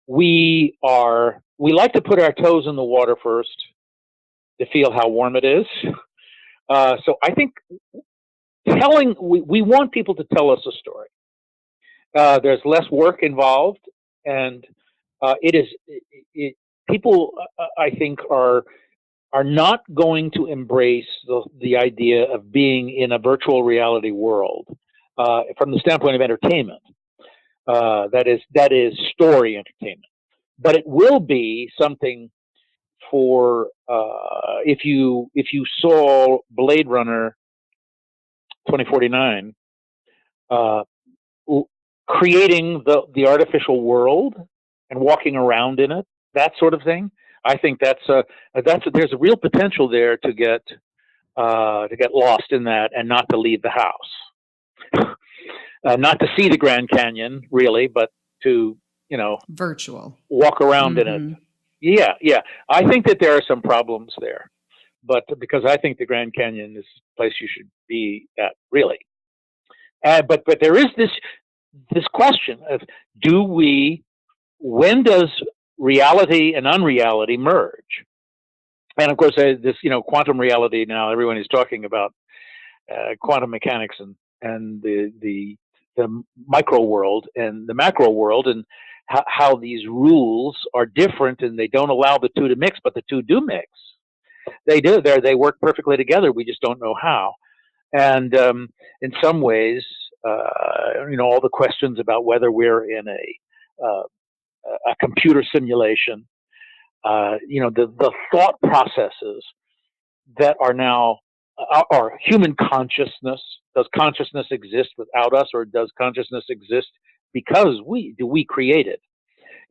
we like to put our toes in the water first to feel how warm it is. So I think we want people to tell us a story. There's less work involved, and people, I think, are not going to embrace the idea of being in a virtual reality world from the standpoint of entertainment. That is story entertainment, but it will be something for if you saw Blade Runner 2049, creating the artificial world and walking around in it, that sort of thing. I think there's a real potential there to get lost in that and not to leave the house, not to see the Grand Canyon really, but to virtual walk around in it. Yeah. I think that there are some problems there, but because I think the Grand Canyon is a place you should be at, really. But there is this question of when does reality and unreality merge? And of course, this quantum reality now, everyone is talking about quantum mechanics and the micro world and the macro world, and how these rules are different, and they don't allow the two to mix, but the two do mix. They do. They work perfectly together. We just don't know how. And in some ways, all the questions about whether we're in a computer simulation, the thought processes that are now are human consciousness. Does consciousness exist without us, or does consciousness exist because we create it?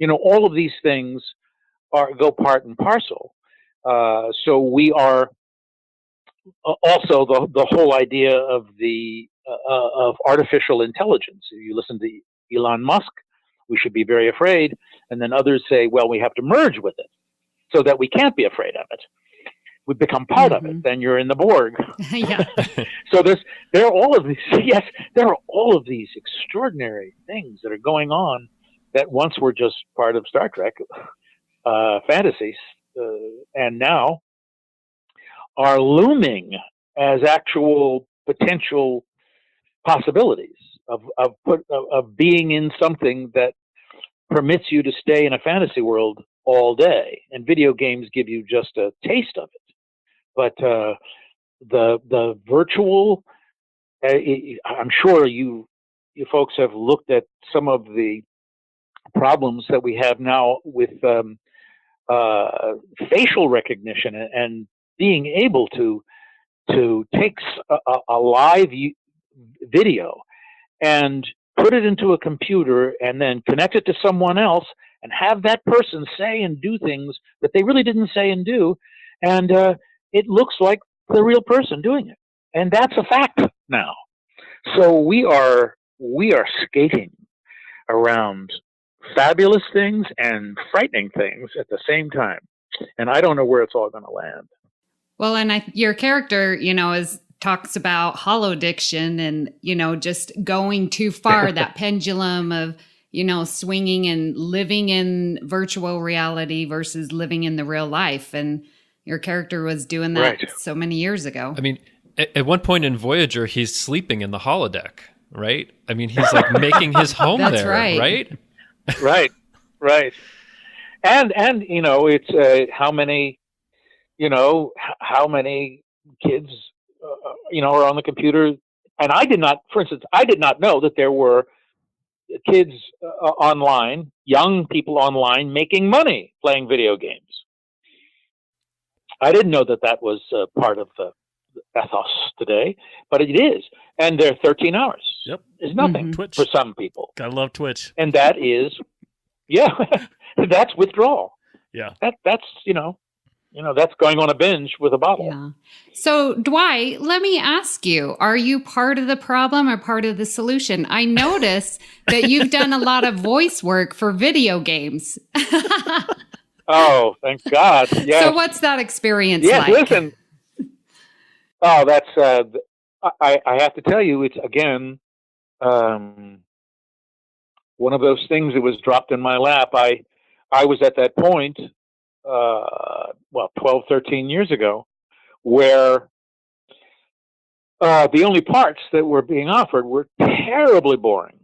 All of these things go part and parcel. So we are also the whole idea of of artificial intelligence. If you listen to Elon Musk, we should be very afraid, and then others say, well, we have to merge with it so that we can't be afraid of it. We become part of it. Then you're in the Borg. Yeah. So there are all of these. Yes, there are all of these extraordinary things that are going on that once were just part of Star Trek fantasies, and now are looming as actual potential possibilities of being in something that permits you to stay in a fantasy world all day. And video games give you just a taste of it. But the virtual, I'm sure you folks have looked at some of the problems that we have now with facial recognition and being able to take a live video and put it into a computer and then connect it to someone else and have that person say and do things that they really didn't say and do, and it looks like the real person doing it, and that's a fact now. So we are skating around fabulous things and frightening things at the same time, and I don't know where it's all going to land. Well, and your character, talks about holodiction and, just going too far, that pendulum of, swinging and living in virtual reality versus living in the real life. And your character was doing that so many years ago. I mean, at one point in Voyager, he's sleeping in the holodeck, right? I mean, he's like making his home That's there, right? Right. And it's how many kids are on the computer. And I did not know that there were kids online, young people online, making money playing video games. I didn't know that was part of the ethos today, but it is. And they're 13 hours. Yep. It's nothing Twitch. for some people. Gotta love Twitch. And that is, that's withdrawal. Yeah. That's, that's going on a binge with a bottle. Yeah. So, Dwight, let me ask you, are you part of the problem or part of the solution? I notice that you've done a lot of voice work for video games. Oh, thank God. Yes. So what's that experience like? Yes, listen. Oh, that's, I have to tell you, it's, again, one of those things that was dropped in my lap. I was at that point, 12, 13 years ago, where the only parts that were being offered were terribly boring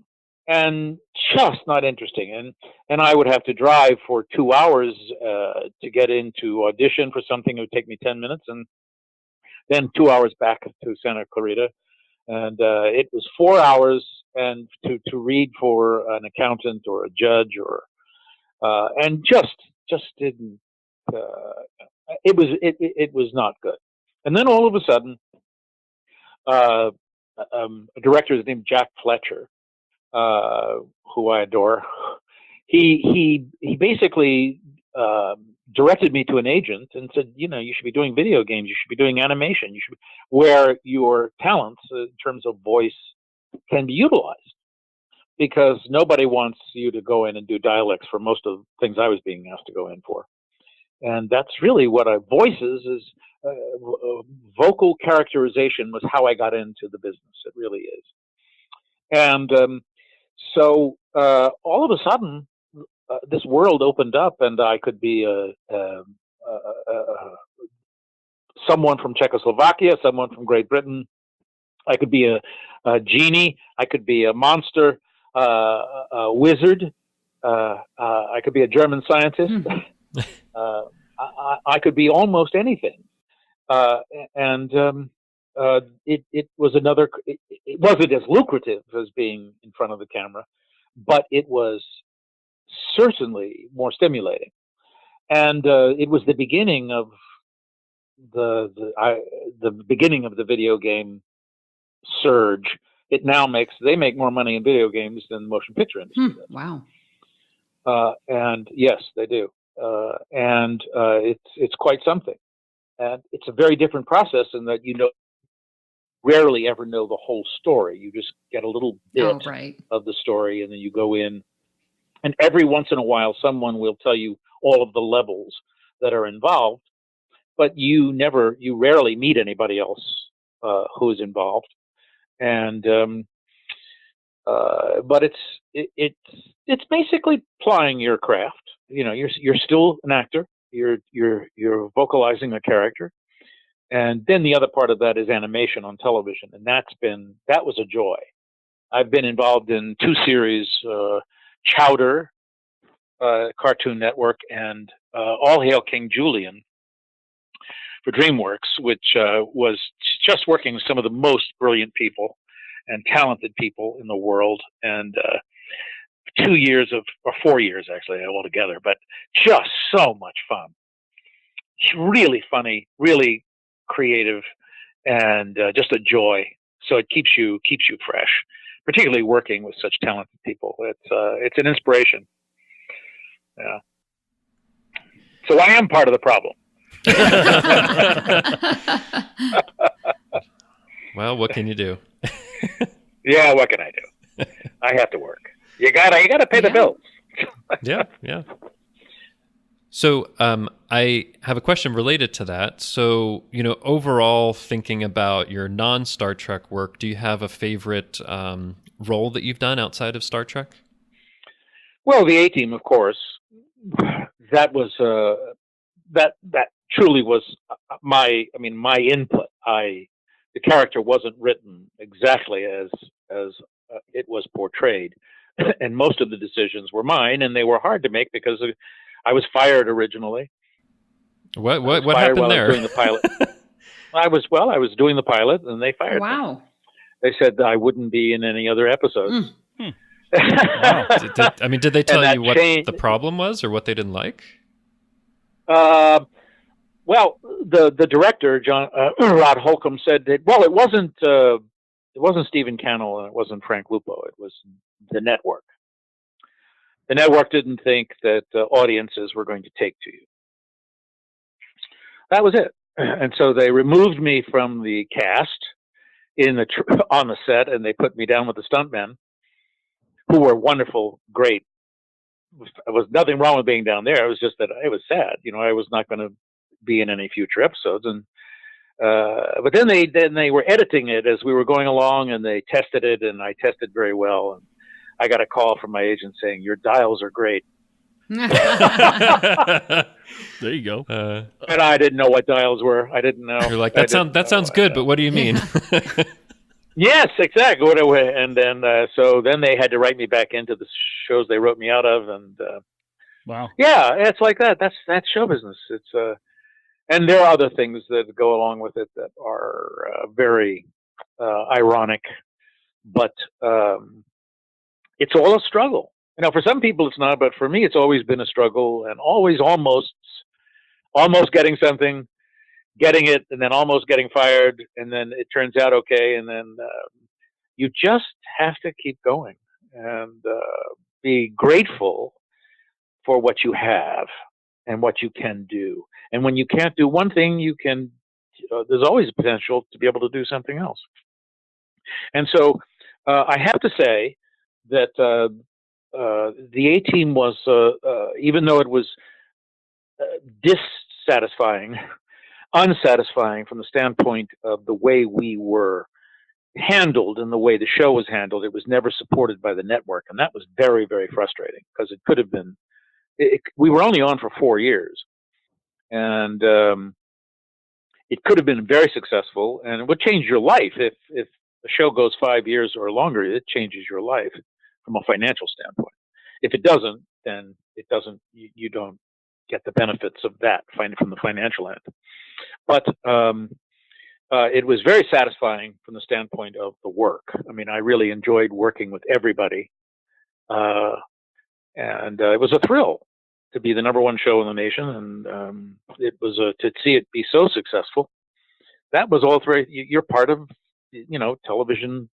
and just not interesting. And I would have to drive for 2 hours to get into audition for something. It would take me 10 minutes, and then 2 hours back to Santa Clarita. And it was 4 hours and to read for an accountant or a judge and just didn't, it was not good. And then all of a sudden, a director named Jack Fletcher, who I adore, he basically directed me to an agent and said, you should be doing video games, you should be doing animation, you should be, where your talents in terms of voice can be utilized, because nobody wants you to go in and do dialects for most of the things I was being asked to go in for. And that's really what voices is. Vocal characterization was how I got into the business. It really is. And so all of a sudden, this world opened up, and I could be someone from Czechoslovakia, someone from Great Britain. I could be a genie. I could be a monster, a wizard. I could be a German scientist. I could be almost anything. It was another. It wasn't as lucrative as being in front of the camera, but it was certainly more stimulating. And it was the beginning of the beginning of the video game surge. It now they make more money in video games than the motion picture industry does. Wow. And yes, they do. It's quite something. And it's a very different process in that rarely ever know the whole story. You just get a little bit of the story, and then you go in. And every once in a while, someone will tell you all of the levels that are involved, but you rarely meet anybody else who is involved. And but it's basically plying your craft. You're still an actor. You're vocalizing a character, and then the other part of that is animation on television, and that was a joy. I've been involved in 2 series, Chowder, Cartoon Network, and All Hail King Julian for DreamWorks, which was just working with some of the most brilliant people and talented people in the world, and 2 years or 4 years actually altogether, but just so much fun. Really funny, really creative, and just a joy. So it keeps you fresh, particularly working with such talented people. It's an inspiration. Yeah. So I am part of the problem. Well, what can you do? Yeah, what can I do? I have to work. You gotta pay the bills. Yeah. So I have a question related to that. So, overall, thinking about your non-Star Trek work, do you have a favorite role that you've done outside of Star Trek? Well, the A-Team, of course. That was that truly was my input. The character wasn't written exactly as it was portrayed, and most of the decisions were mine, and they were hard to make because I was fired originally. What happened there? I was doing the pilot. I was doing the pilot, and they fired me. Wow. They said that I wouldn't be in any other episodes. Wow. Did they tell you what the problem was or what they didn't like? Well, the director, John Rod Holcomb, said that, well, it wasn't Stephen Cannell and it wasn't Frank Lupo. It was the network. The network didn't think that audiences were going to take to you. That was it. And so they removed me from the cast on the set, and they put me down with the stuntmen, who were wonderful, great. There was nothing wrong with being down there. It was just that it was sad. I was not going to be in any future episodes. And but then they were editing it as we were going along, and they tested it, and I tested very well. And I got a call from my agent saying, "Your dials are great." There you go. And I didn't know what dials were. I didn't know. You're like, that sounds good, but what do you mean? Yes, exactly. And then so then they had to write me back into the shows they wrote me out of, and wow. Yeah, it's like that. That's show business. It's and there are other things that go along with it that are very ironic, but it's all a struggle. For some people it's not, but for me it's always been a struggle, and always almost getting something, getting it, and then almost getting fired, and then it turns out okay, and then you just have to keep going and be grateful for what you have and what you can do. And when you can't do one thing, you can. There's always a potential to be able to do something else. And so I have to say that the A-Team was, even though it was dissatisfying, unsatisfying from the standpoint of the way we were handled and the way the show was handled, it was never supported by the network. And that was very, very frustrating, because it could have been, we were only on for 4 years. And it could have been very successful, and it would change your life. If a show goes 5 years or longer, it changes your life from a financial standpoint. If it doesn't, then it doesn't. You don't get the benefits of that from the financial end. But it was very satisfying from the standpoint of the work. I mean, I really enjoyed working with everybody, and it was a thrill to be the number one show in the nation, and it was to see it be so successful. That was all three. You're part of, television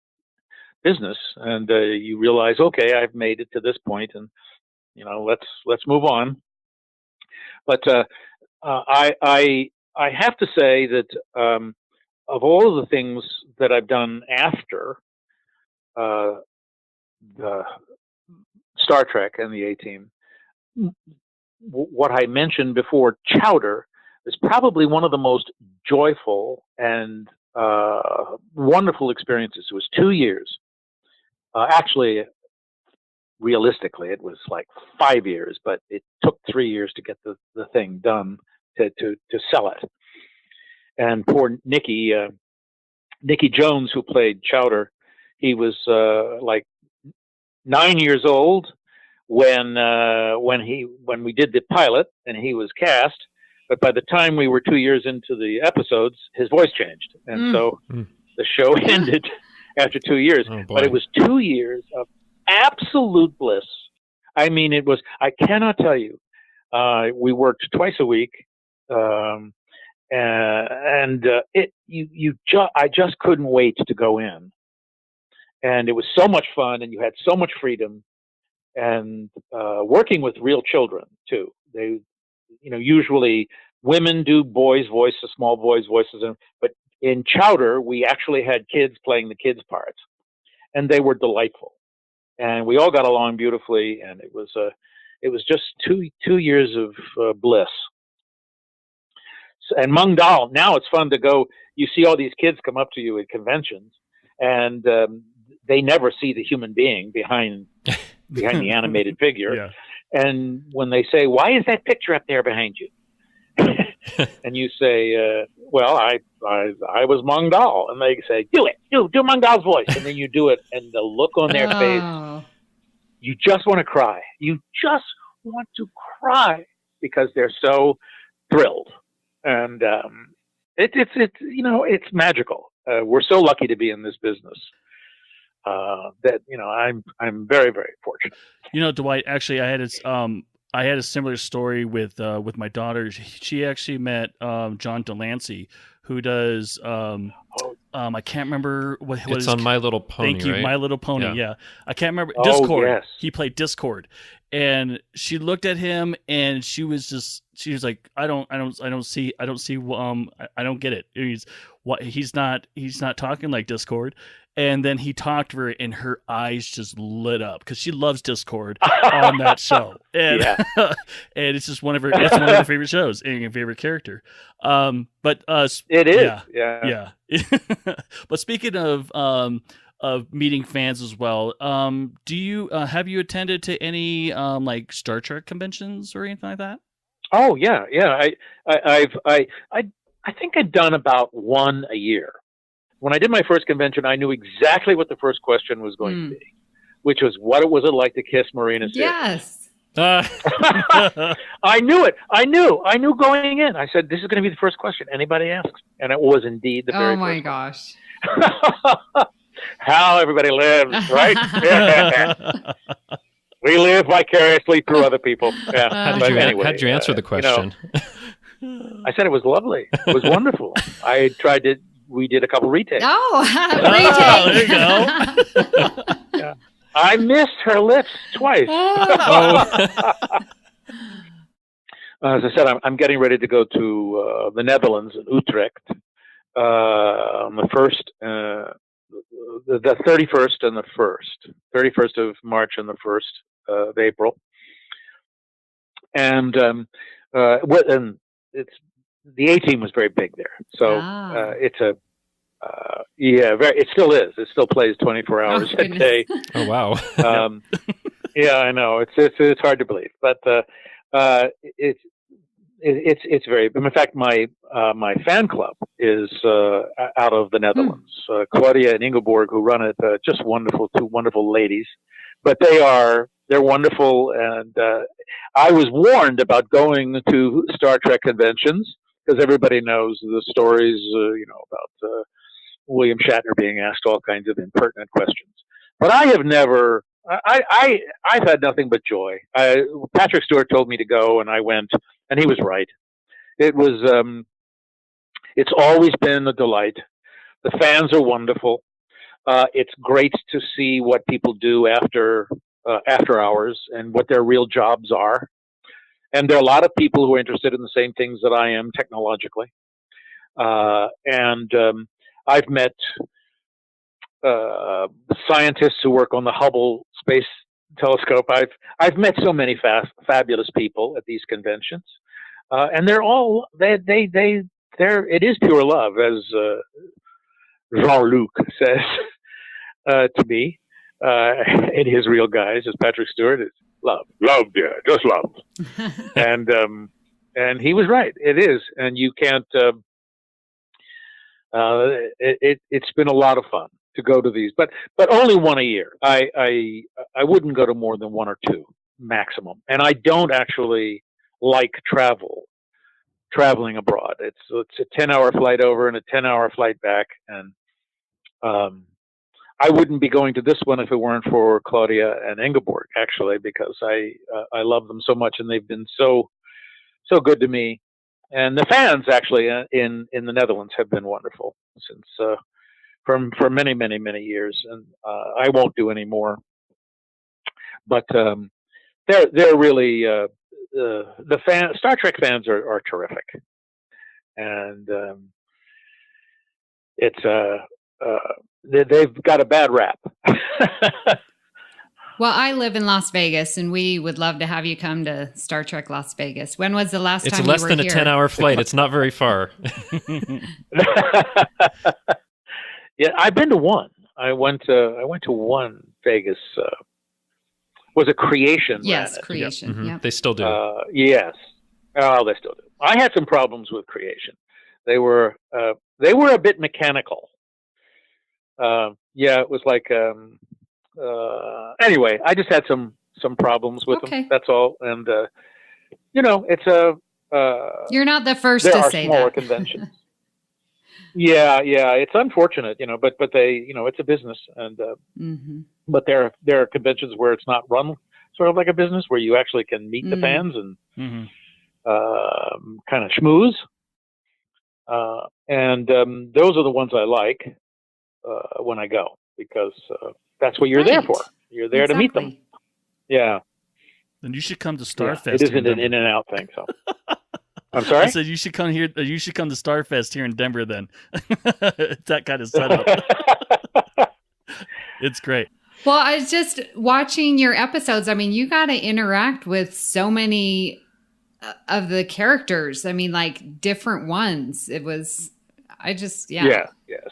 business, and you realize, okay, I've made it to this point, and let's move on. But I have to say that of all of the things that I've done after the Star Trek and the A-Team, what I mentioned before, Chowder, is probably one of the most joyful and wonderful experiences. It was 2 years. Actually, realistically, it was like 5 years, but it took 3 years to get the thing done to sell it. And poor Nicky Jones, who played Chowder, he was like 9 years old when we did the pilot, and he was cast. But by the time we were 2 years into the episodes, his voice changed, and so the show ended after 2 years. Oh, but it was 2 years of absolute bliss. I mean, it was. I cannot tell you. We worked twice a week, and I just couldn't wait to go in. And it was so much fun, and you had so much freedom. And working with real children too. They, usually women do boys' voices, small boys' voices, but in Chowder we actually had kids playing the kids' parts, and they were delightful, and we all got along beautifully, and it was just two years of bliss. So, and Mung Dal, now it's fun to go. You see all these kids come up to you at conventions, and they never see the human being behind the animated figure. Yeah. And when they say, "Why is that picture up there behind you?" and you say, "Well, I was Mung Dal," and they say, "Do it, do Mung Dal's voice," and then you do it, and the look on their face, you just want to cry. You just want to cry because they're so thrilled, and it's magical. We're so lucky to be in this business. That I'm very, very fortunate. Dwight, actually, I had I had a similar story with my daughter. She actually met John Delancey, who does I can't remember what it's his, on My Little Pony. Thank you, right? My Little Pony. Yeah, I can't remember Oh, Discord. yes. He played Discord, and she looked at him, and she was like, I don't get it. He's not talking like Discord. And then he talked to her, and her eyes just lit up because she loves Discord on that show, and and it's just one of her favorite shows and your favorite character. But It is. yeah. But speaking of meeting fans as well, do you have you attended to any like Star Trek conventions or anything like that? Oh yeah. I think I've done about one a year. When I did my first convention, I knew exactly what the first question was going to be, which was, what was it like to kiss Marina Sirtis? Yes. I knew it. I knew going in. I said, this is going to be the first question anybody asks. And it was indeed the very Oh my first gosh. How everybody lives, right? We live vicariously through other people. Yeah. How But did anyway, you answer the question? I said it was lovely. It was wonderful. We did a couple retakes. Oh, there you go. Yeah. I missed her lips twice. As I said, I'm getting ready to go to the Netherlands in Utrecht on the 1st, the 31st and the 1st, 31st of March and the 1st of April. And it's the A team was very big there, so it's a it still is. It still plays 24 hours a day. Oh wow! Yeah, I know it's hard to believe, but it's very. In fact, my fan club is out of the Netherlands. Claudia and Ingeborg, who run it, just two wonderful ladies, but they're wonderful. And I was warned about going to Star Trek conventions because everybody knows the stories, about William Shatner being asked all kinds of impertinent questions. But I have never. I've had nothing but joy. Patrick Stewart told me to go, and I went, and he was right. It was. It's always been a delight. The fans are wonderful. It's great to see what people do after hours and what their real jobs are. And there are a lot of people who are interested in the same things that I am technologically. And I've met scientists who work on the Hubble Space Telescope. I've met so many fabulous people at these conventions, and they're all it is pure love, as Jean-Luc says to me in his Real Guys, as Patrick Stewart is love, dear, just love, and he was right. It is, and you can't. It's been a lot of fun to go to these, but only one a year. I wouldn't go to more than one or two maximum, and I don't actually like traveling abroad. It's a 10-hour flight over and a 10-hour flight back, and I wouldn't be going to this one if it weren't for Claudia and Ingeborg, actually, because I love them so much, and they've been so good to me. And the fans actually in the Netherlands have been wonderful since for many, many, many years, and I won't do any more. But they're really Star Trek fans are terrific, and it's they've got a bad rap. Well, I live in Las Vegas, and we would love to have you come to Star Trek Las Vegas. When was the last time you were here? It's less than a 10-hour flight. It's not very far. Yeah, I've been to one. I went to one Vegas. Was a Creation? Yes, Creation. Yep. Mm-hmm. Yep. They still do. Yes. Oh, they still do. I had some problems with Creation. They were a bit mechanical. Yeah, it was like. Anyway, I just had some problems with them. That's all. And it's a. You're not the first to say that. There are smaller conventions. Yeah, it's unfortunate, but they, it's a business, and but there are conventions where it's not run sort of like a business where you actually can meet the fans and kind of schmooze. And those are the ones I like when I go, because that's what you're there for. You're there to meet them. Yeah. Then you should come to Starfest. Yeah, it isn't an in and out thing. So I'm sorry. I said you should come here. You should come to Starfest here in Denver. Then it's that kind of setup. It's great. Well, I was just watching your episodes. I mean, you got to interact with so many of the characters. I mean, like different ones. It was. Yeah. Yes.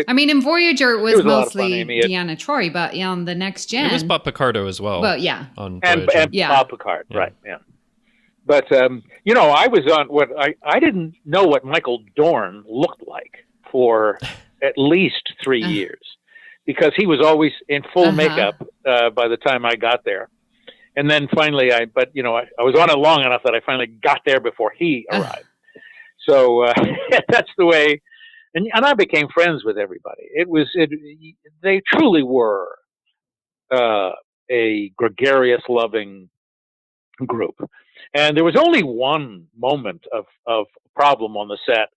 I mean, in Voyager, it was mostly Deanna Troi, but on the Next Gen, it was Bob Picardo as well. Well, yeah, on and Voyager. Bob Picard, right? Yeah. But I was on I didn't know what Michael Dorn looked like for at least 3 years, because he was always in full makeup by the time I got there, and then finally I was on it long enough that I finally got there before he arrived. So that's the way. And I became friends with everybody. They truly were a gregarious, loving group. And there was only one moment of problem on the set,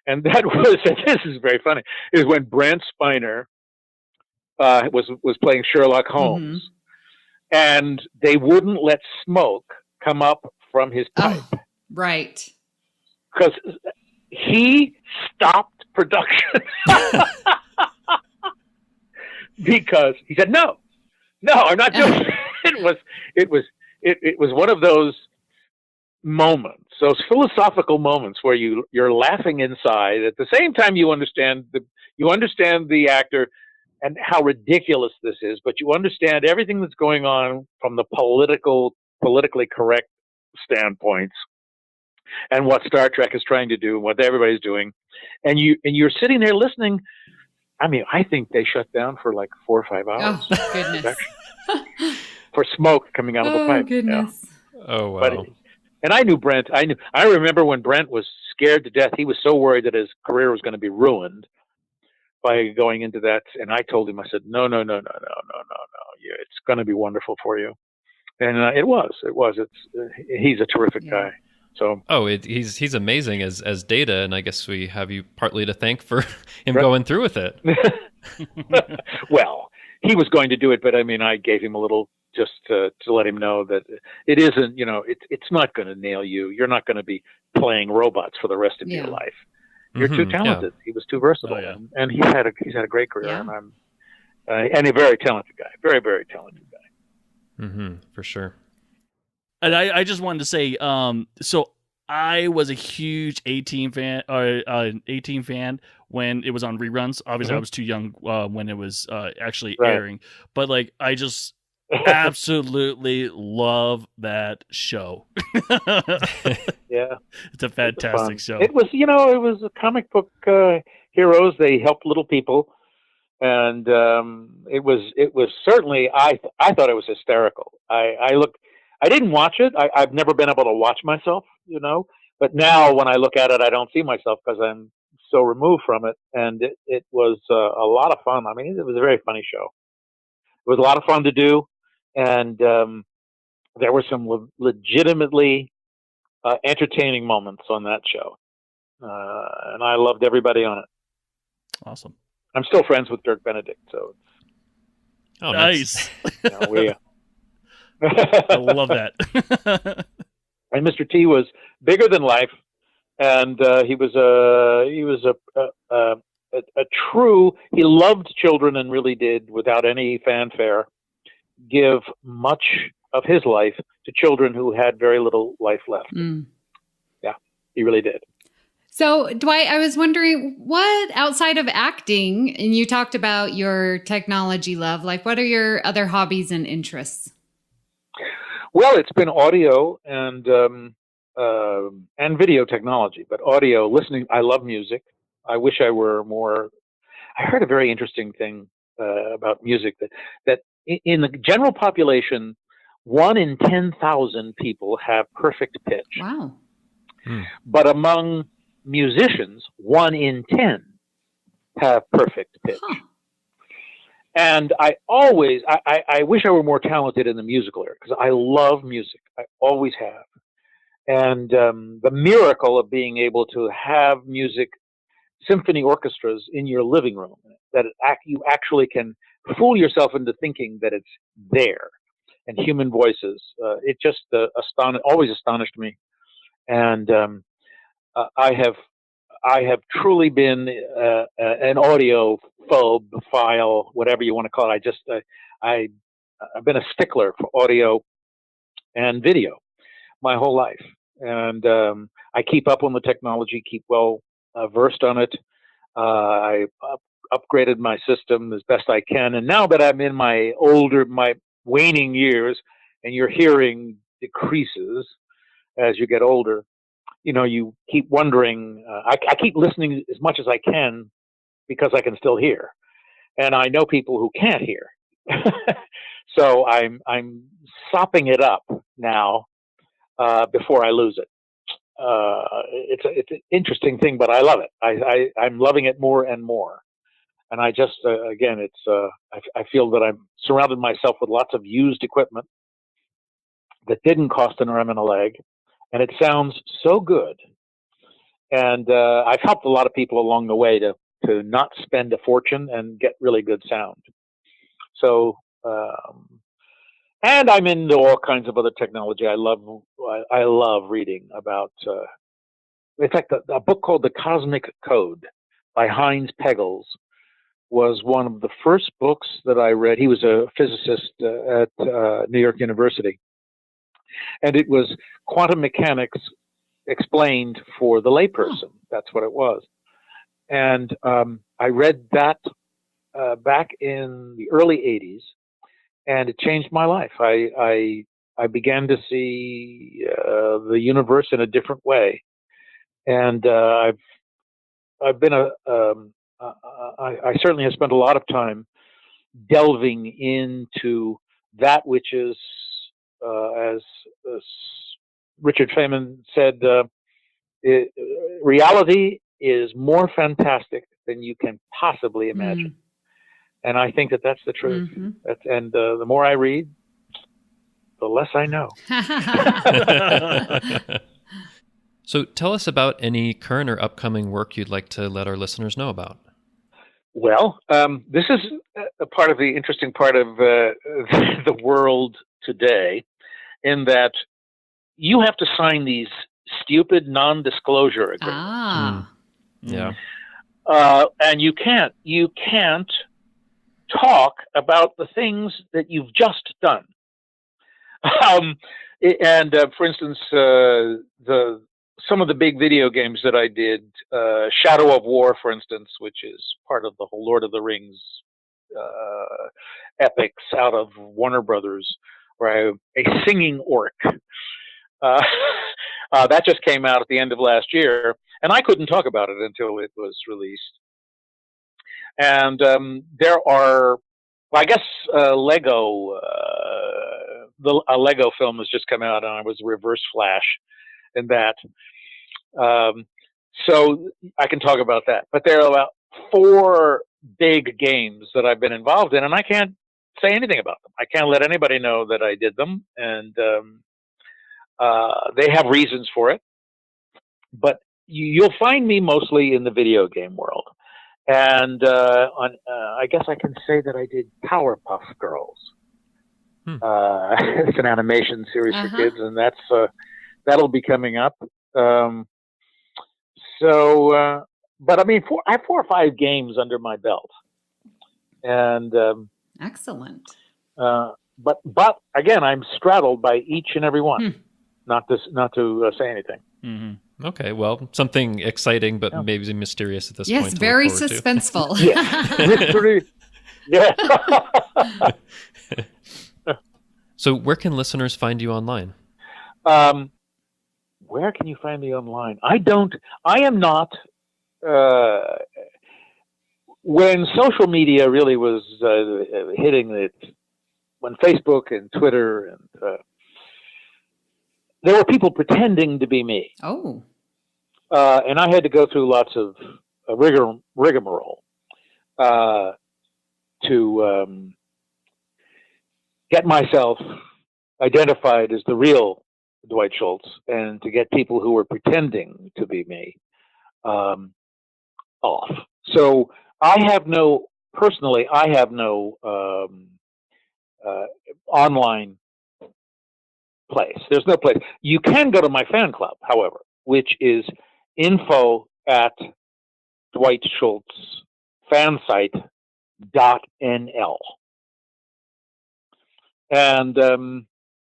and that was, and this is very funny, is when Brent Spiner was playing Sherlock Holmes, and they wouldn't let smoke come up from his pipe. Oh, right. Because he stopped production because he said, no, I'm not doing it. It was one of those moments, those philosophical moments where you're laughing inside. At the same time, you understand the actor and how ridiculous this is, but you understand everything that's going on from the politically correct standpoints, and what Star Trek is trying to do, and what everybody's doing, and you're sitting there listening. I mean, I think they shut down for like 4 or 5 hours. Oh goodness! For smoke coming out of the pipe. Oh goodness! Yeah. Oh wow! And I knew Brent. I remember when Brent was scared to death. He was so worried that his career was going to be ruined by going into that. And I told him, I said, no. It's going to be wonderful for you. And it was. He's a terrific guy. So he's amazing as Data, and I guess we have you partly to thank for him going through with it. Well, he was going to do it, but I mean, I gave him a little just to let him know that it isn't. It's not going to nail you. You're not going to be playing robots for the rest of your life. You're too talented. Yeah. He was too versatile, and he's had a great career, and and a very talented guy, very very talented guy. For sure. And I just wanted to say, so I was a huge A-Team fan, when it was on reruns. Obviously, I was too young when it was actually airing, but like I just absolutely love that show. Yeah, it's a fantastic show. It was, it was a comic book heroes. They helped little people, and it was certainly. I thought it was hysterical. I didn't watch it. I've never been able to watch myself, but now when I look at it, I don't see myself because I'm so removed from it. And it was a lot of fun. I mean, it was a very funny show. It was a lot of fun to do. And there were some legitimately entertaining moments on that show. And I loved everybody on it. Awesome. I'm still friends with Dirk Benedict. So nice. I love that. And Mr. T was bigger than life, and he was a true. He loved children and really did, without any fanfare, give much of his life to children who had very little life left. Yeah, he really did. So, Dwight, I was wondering, what outside of acting, and you talked about your technology love, like what are your other hobbies and interests? Well, it's been audio and video technology, but audio, listening. I love music. I wish I were more. I heard a very interesting thing about music that in the general population, 1 in 10,000 people have perfect pitch. Wow. But among musicians, 1 in 10 have perfect pitch. Huh. And I wish I were more talented in the musical area because I love music. I always have. And the miracle of being able to have music, symphony orchestras in your living room, that you actually can fool yourself into thinking that it's there, and human voices. It just always astonished me. And I have truly been an audio phobe, whatever you want to call it. I've been a stickler for audio and video my whole life, and I keep up on the technology, keep well versed on it. I upgraded my system as best I can, and now that I'm in my waning years, and your hearing decreases as you get older, you keep wondering. I keep listening as much as I can because I can still hear, and I know people who can't hear. So I'm sopping it up now before I lose it. It's an interesting thing, but I love it. I'm loving it more and more. And I just again, I feel that I've surrounded myself with lots of used equipment that didn't cost an arm and a leg, and it sounds so good. And I've helped a lot of people along the way to not spend a fortune and get really good sound. So, and I'm into all kinds of other technology. I love reading about. In fact, a book called The Cosmic Code by Heinz Pegels was one of the first books that I read. He was a physicist at New York University, and it was quantum mechanics explained for the layperson. That's what it was. And I read that back in the early 80s, and it changed my life. I began to see the universe in a different way, and I've been I certainly have spent a lot of time delving into that which is, as Richard Feynman said, reality is more fantastic than you can possibly imagine. And I think that that's the truth. And the more I read, the less I know. So tell us about any current or upcoming work you'd like to let our listeners know about. Well, this is a part of the interesting part of the world today, in that you have to sign these stupid non-disclosure agreements. Yeah. And you can't talk about the things that you've just done. For instance, some of the big video games that I did, Shadow of War, for instance, which is part of the whole Lord of the Rings epics out of Warner Brothers, where a singing orc. That just came out at the end of last year, and I couldn't talk about it until it was released. And there are, well, I guess Lego, a Lego film has just come out, and I was Reverse Flash in that. So I can talk about that. But there are about 4 big games that I've been involved in, and I can't say anything about them. I can't let anybody know that I did them, and they have reasons for it. But you'll find me mostly in the video game world. And I guess I can say that I did Powerpuff Girls. It's an animation series for kids, and that'll be coming up. But I mean, I have 4 or 5 games under my belt, and excellent. But again, I'm straddled by each and every one. Not to say anything. Mm-hmm. Okay, well, something exciting, but maybe mysterious at this point. Yes, very suspenseful. Mystery. Yeah. So where can listeners find you online? Where can you find me online? I am not, when social media really was hitting it, when Facebook and Twitter and, there were people pretending to be me. Oh. And I had to go through lots of rigmarole. to get myself identified as the real Dwight Schultz and to get people who were pretending to be me off. So I have no online place. There's no place. You can go to my fan club, however, which is info@DwightSchultzFansite.nl. And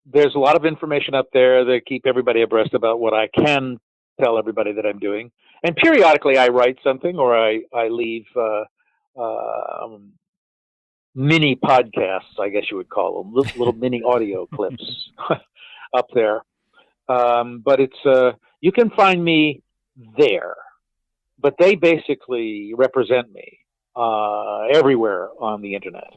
there's a lot of information up there that keep everybody abreast about what I can tell everybody that I'm doing. And periodically I write something or I leave mini podcasts, I guess you would call them, little mini audio clips up there. But it's you can find me there. But they basically represent me everywhere on the internet.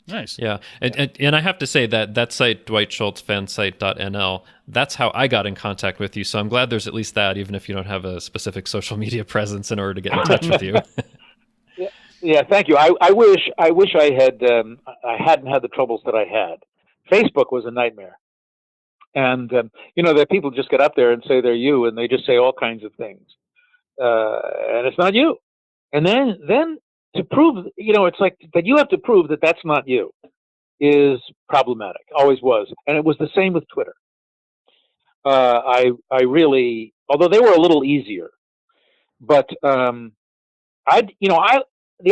Nice. Yeah. And I have to say that site, DwightSchultzFansite.nl, that's how I got in contact with you. So I'm glad there's at least that, even if you don't have a specific social media presence in order to get in touch with you. Yeah, thank you. I wish I had I hadn't had the troubles that I had. Facebook was a nightmare. And, that people just get up there and say they're you, and they just say all kinds of things. And it's not you. And then to prove, it's like that you have to prove that that's not you is problematic. Always was. And it was the same with Twitter. I really, although they were a little easier, but the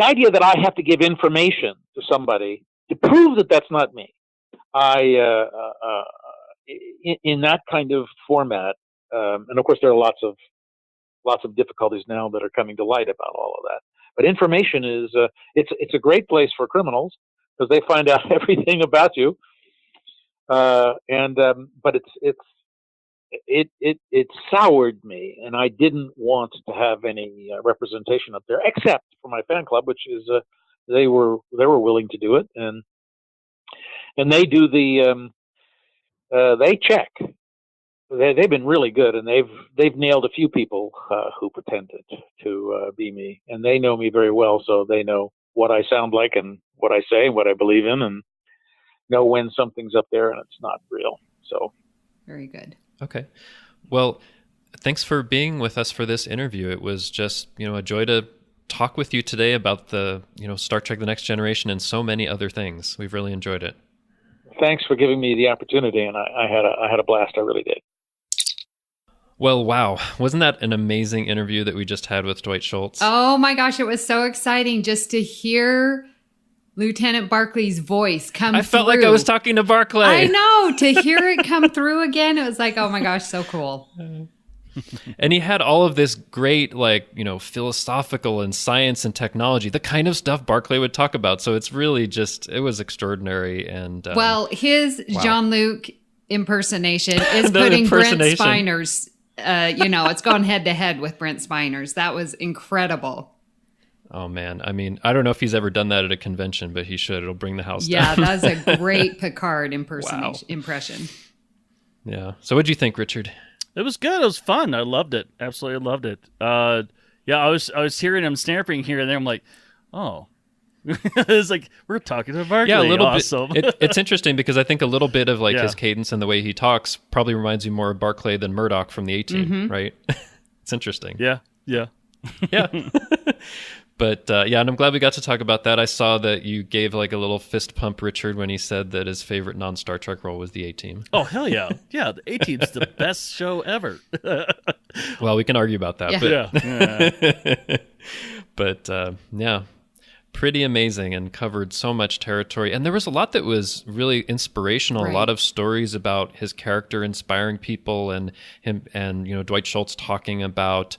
idea that I have to give information to somebody to prove that that's not me, in that kind of format, and of course there are lots of difficulties now that are coming to light about all of that. But information is it's a great place for criminals because they find out everything about you. But it soured me, and I didn't want to have any representation up there, except for my fan club, which is they were willing to do it, and they do the they check. They've been really good, and they've nailed a few people who pretended to be me, and they know me very well, so they know what I sound like and what I say and what I believe in, and know when something's up there and it's not real. So very good. Okay. Well, thanks for being with us for this interview. It was just, a joy to talk with you today about the, Star Trek: The Next Generation and so many other things. We've really enjoyed it. Thanks for giving me the opportunity, and I had a blast. I really did. Well, wow. Wasn't that an amazing interview that we just had with Dwight Schultz? Oh my gosh, it was so exciting just to hear Lieutenant Barclay's voice come through. I felt like I was talking to Barclay. I know. To hear it come through again, it was like, oh my gosh, so cool. And he had all of this great, philosophical and science and technology, the kind of stuff Barclay would talk about. So it's really it was extraordinary. And his wow. Jean-Luc impersonation is putting Brent Spiner's, it's gone head to head with Brent Spiner's. That was incredible. Oh, man. I mean, I don't know if he's ever done that at a convention, but he should. It'll bring the house down. Yeah, that's a great Picard impression. Yeah. So what'd you think, Richard? It was good. It was fun. I loved it. Absolutely loved it. I was hearing him snapping here and there. I'm like, oh. It's like, we're talking to Barclay. Yeah, a little awesome. bit. It's interesting because I think a little bit of his cadence and the way he talks probably reminds you more of Barclay than Murdoch from the A-Team, right? It's interesting. Yeah. Yeah. But and I'm glad we got to talk about that. I saw that you gave a little fist pump Richard when he said that his favorite non-Star Trek role was the A-Team. Oh, hell yeah. Yeah, the A-Team's the best show ever. Well, we can argue about that. But pretty amazing and covered so much territory. And there was a lot that was really inspirational, right. A lot of stories about his character inspiring people and him and, Dwight Schultz talking about,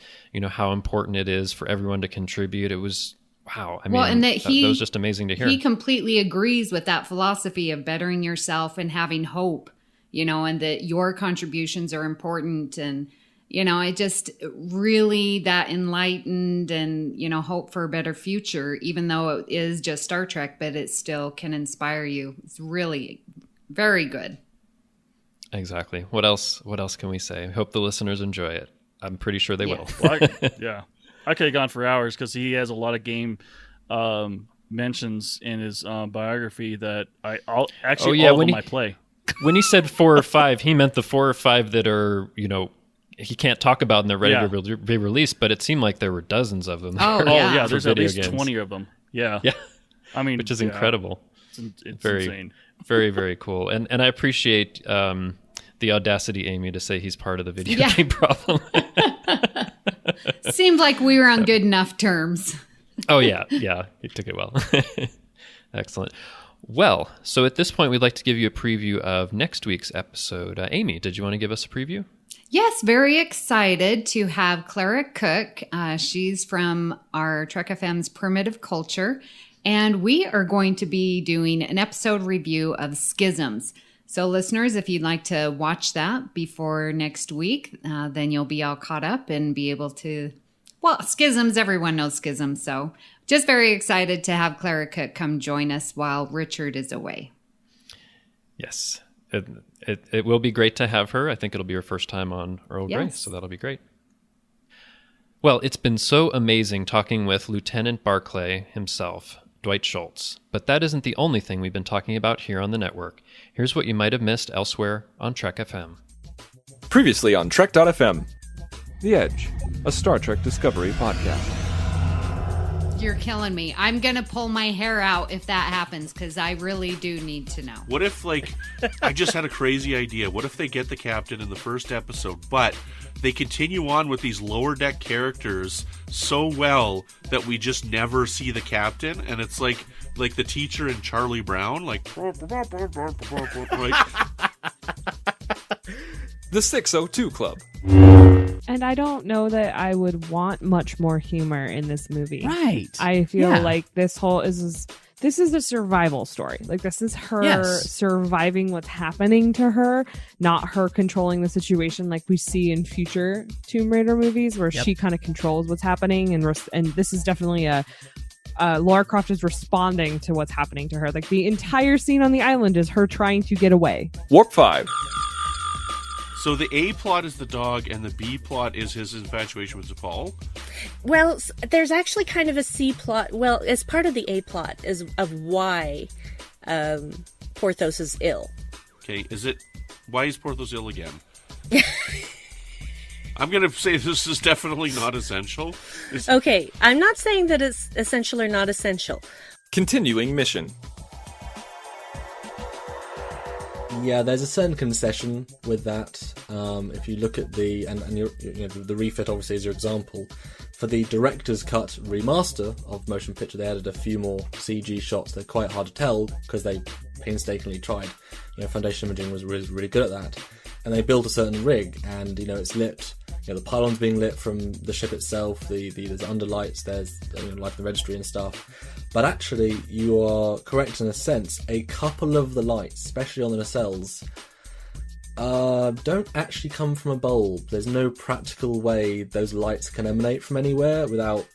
how important it is for everyone to contribute. It was, wow. I mean, that was just amazing to hear. He completely agrees with that philosophy of bettering yourself and having hope, and that your contributions are important. And, it just really that enlightened and, hope for a better future, even though it is just Star Trek, but it still can inspire you. It's really very good. Exactly. What else can we say? I hope the listeners enjoy it. I'm pretty sure they will. Well, I could have gone for hours because he has a lot of game mentions in his biography that all of them I play. When he said 4 or 5, he meant the 4 or 5 that are, he can't talk about and they're ready to be released, but it seemed like there were dozens of them. Oh, yeah. There's at least 20 of them. Yeah. Yeah. I mean, which is incredible. It's very, insane. Very, very cool. And I appreciate the audacity, Amy, to say he's part of the video game problem. Seemed like we were on good enough terms. Oh, yeah. Yeah. He took it well. Excellent. Well, so at this point, we'd like to give you a preview of next week's episode. Amy, did you want to give us a preview? Yes, very excited to have Clara Cook. She's from our Trek FM's Primitive Culture, and we are going to be doing an episode review of Schisms. So listeners, if you'd like to watch that before next week, then you'll be all caught up and be able to, Schisms, everyone knows Schisms. So just very excited to have Clara Cook come join us while Richard is away. Yes, it will be great to have her. I think it'll be her first time on Earl Grey, so that'll be great. Well, it's been so amazing talking with Lieutenant Barclay himself, Dwight Schultz. But that isn't the only thing we've been talking about here on the network. Here's what you might have missed elsewhere on Trek FM. Previously on Trek.fm. The Edge, a Star Trek Discovery podcast. You're killing me. I'm going to pull my hair out if that happens, because I really do need to know. What if, I just had a crazy idea. What if they get the captain in the first episode, but they continue on with these lower deck characters so well that we just never see the captain, and it's like the teacher in Charlie Brown, The 602 Club. And I don't know that I would want much more humor in this movie. Right. I feel like this is a survival story. Like, this is her surviving what's happening to her, not her controlling the situation like we see in future Tomb Raider movies where she kind of controls what's happening. And this is definitely Lara Croft is responding to what's happening to her. Like, the entire scene on the island is her trying to get away. Warp 5. So the A plot is the dog, and the B plot is his infatuation with T'Pol? Well, there's actually kind of a C plot. Well, as part of the A plot is of why Porthos is ill. Okay, why is Porthos ill again? I'm going to say this is definitely not essential. Okay, I'm not saying that it's essential or not essential. Continuing mission. Yeah, there's a certain concession with that. If you look at the refit, obviously, as your example, for the director's cut remaster of motion picture, they added a few more CG shots. They're quite hard to tell because they painstakingly tried. Foundation imaging was really good at that, and they built a certain rig, and it's lit. The pylon's being lit from the ship itself. There's underlights. There's like the registry and stuff. But actually, you are correct in a sense. A couple of the lights, especially on the nacelles, don't actually come from a bulb. There's no practical way those lights can emanate from anywhere without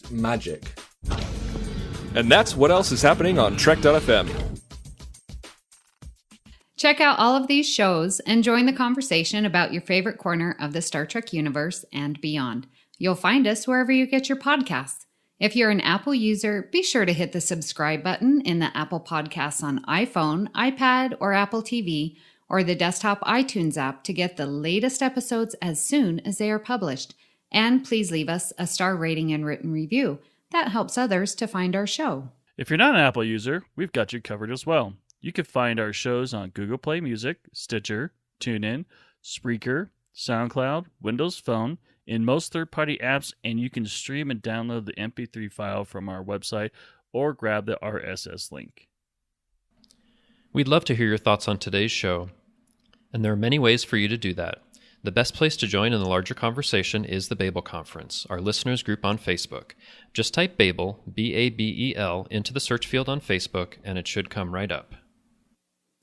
magic. And that's what else is happening on Trek.fm. Check out all of these shows and join the conversation about your favorite corner of the Star Trek universe and beyond. You'll find us wherever you get your podcasts. If you're an Apple user, be sure to hit the subscribe button in the Apple Podcasts on iPhone, iPad, or Apple TV, or the desktop iTunes app to get the latest episodes as soon as they are published. And please leave us a star rating and written review. That helps others to find our show. If you're not an Apple user, we've got you covered as well. You can find our shows on Google Play Music, Stitcher, TuneIn, Spreaker, SoundCloud, Windows Phone, in most third-party apps, and you can stream and download the MP3 file from our website or grab the RSS link. We'd love to hear your thoughts on today's show, and there are many ways for you to do that. The best place to join in the larger conversation is the Babel Conference, our listeners group on Facebook. Just type Babel, B-A-B-E-L, into the search field on Facebook, and it should come right up.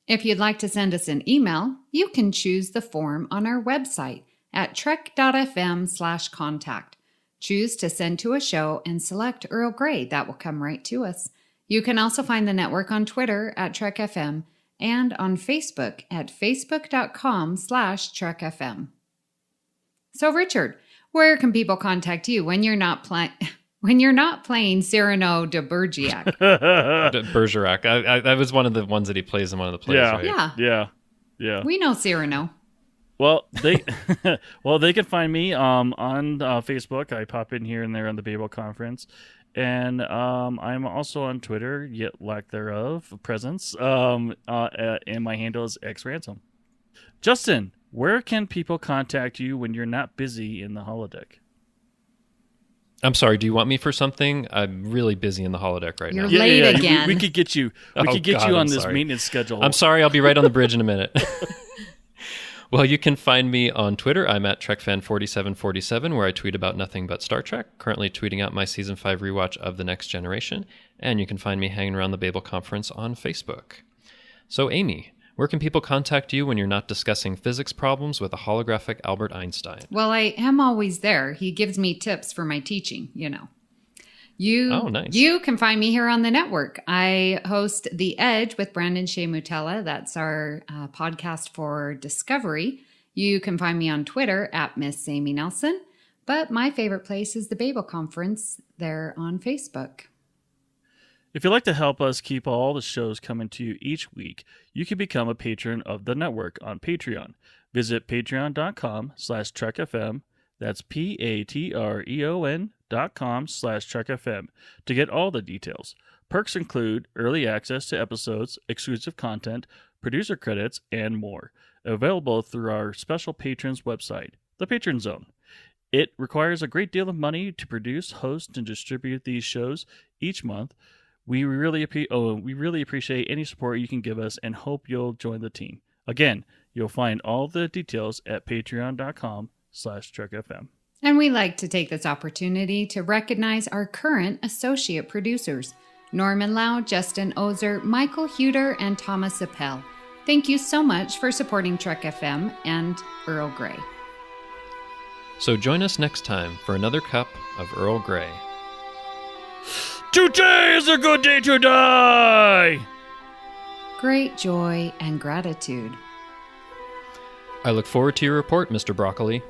If you'd like to send us an email, you can choose the form on our website at trek.fm/contact. Choose to send to a show and select Earl Grey. That will come right to us. You can also find the network on Twitter at TrekFM and on Facebook at facebook.com/TrekFM. So Richard, where can people contact you when you're not When you're not playing Cyrano de Bergerac. Bergerac. That was one of the ones that he plays in one of the plays, right? Yeah. We know Cyrano. Well, they can find me on Facebook. I pop in here and there on the Babel Conference. And I'm also on Twitter, yet lack thereof presence. And my handle is xransom. Justin, where can people contact you when you're not busy in the holodeck? I'm sorry. Do you want me for something? I'm really busy in the holodeck right now. You're late again. We could get you. We could get you on this maintenance schedule. I'm sorry. I'll be right on the bridge in a minute. Well, you can find me on Twitter. I'm at TrekFan4747, where I tweet about nothing but Star Trek. Currently tweeting out my Season 5 rewatch of The Next Generation. And you can find me hanging around the Babel Conference on Facebook. So, Amy, where can people contact you when you're not discussing physics problems with a holographic Albert Einstein? Well, I am always there. He gives me tips for my teaching, Nice. You can find me here on the network. I host The Edge with Brandon Shea Mutella. That's our podcast for Discovery. You can find me on Twitter at Miss Amy Nelson. But my favorite place is the Babel Conference there on Facebook. If you'd like to help us keep all the shows coming to you each week, you can become a patron of the network on Patreon. Visit patreon.com/TrekFM. That's patreon.com/TrekFM to get all the details. Perks include early access to episodes, exclusive content, producer credits, and more. Available through our special patrons website, the Patron Zone. It requires a great deal of money to produce, host, and distribute these shows each month. We really appreciate any support you can give us and hope you'll join the team. Again, you'll find all the details at patreon.com/TrekFM. And we like to take this opportunity to recognize our current associate producers, Norman Lau, Justin Ozer, Michael Huter, and Thomas Appel. Thank you so much for supporting Trek FM and Earl Grey. So join us next time for another cup of Earl Grey. Today is a good day to die! Great joy and gratitude. I look forward to your report, Mr. Broccoli.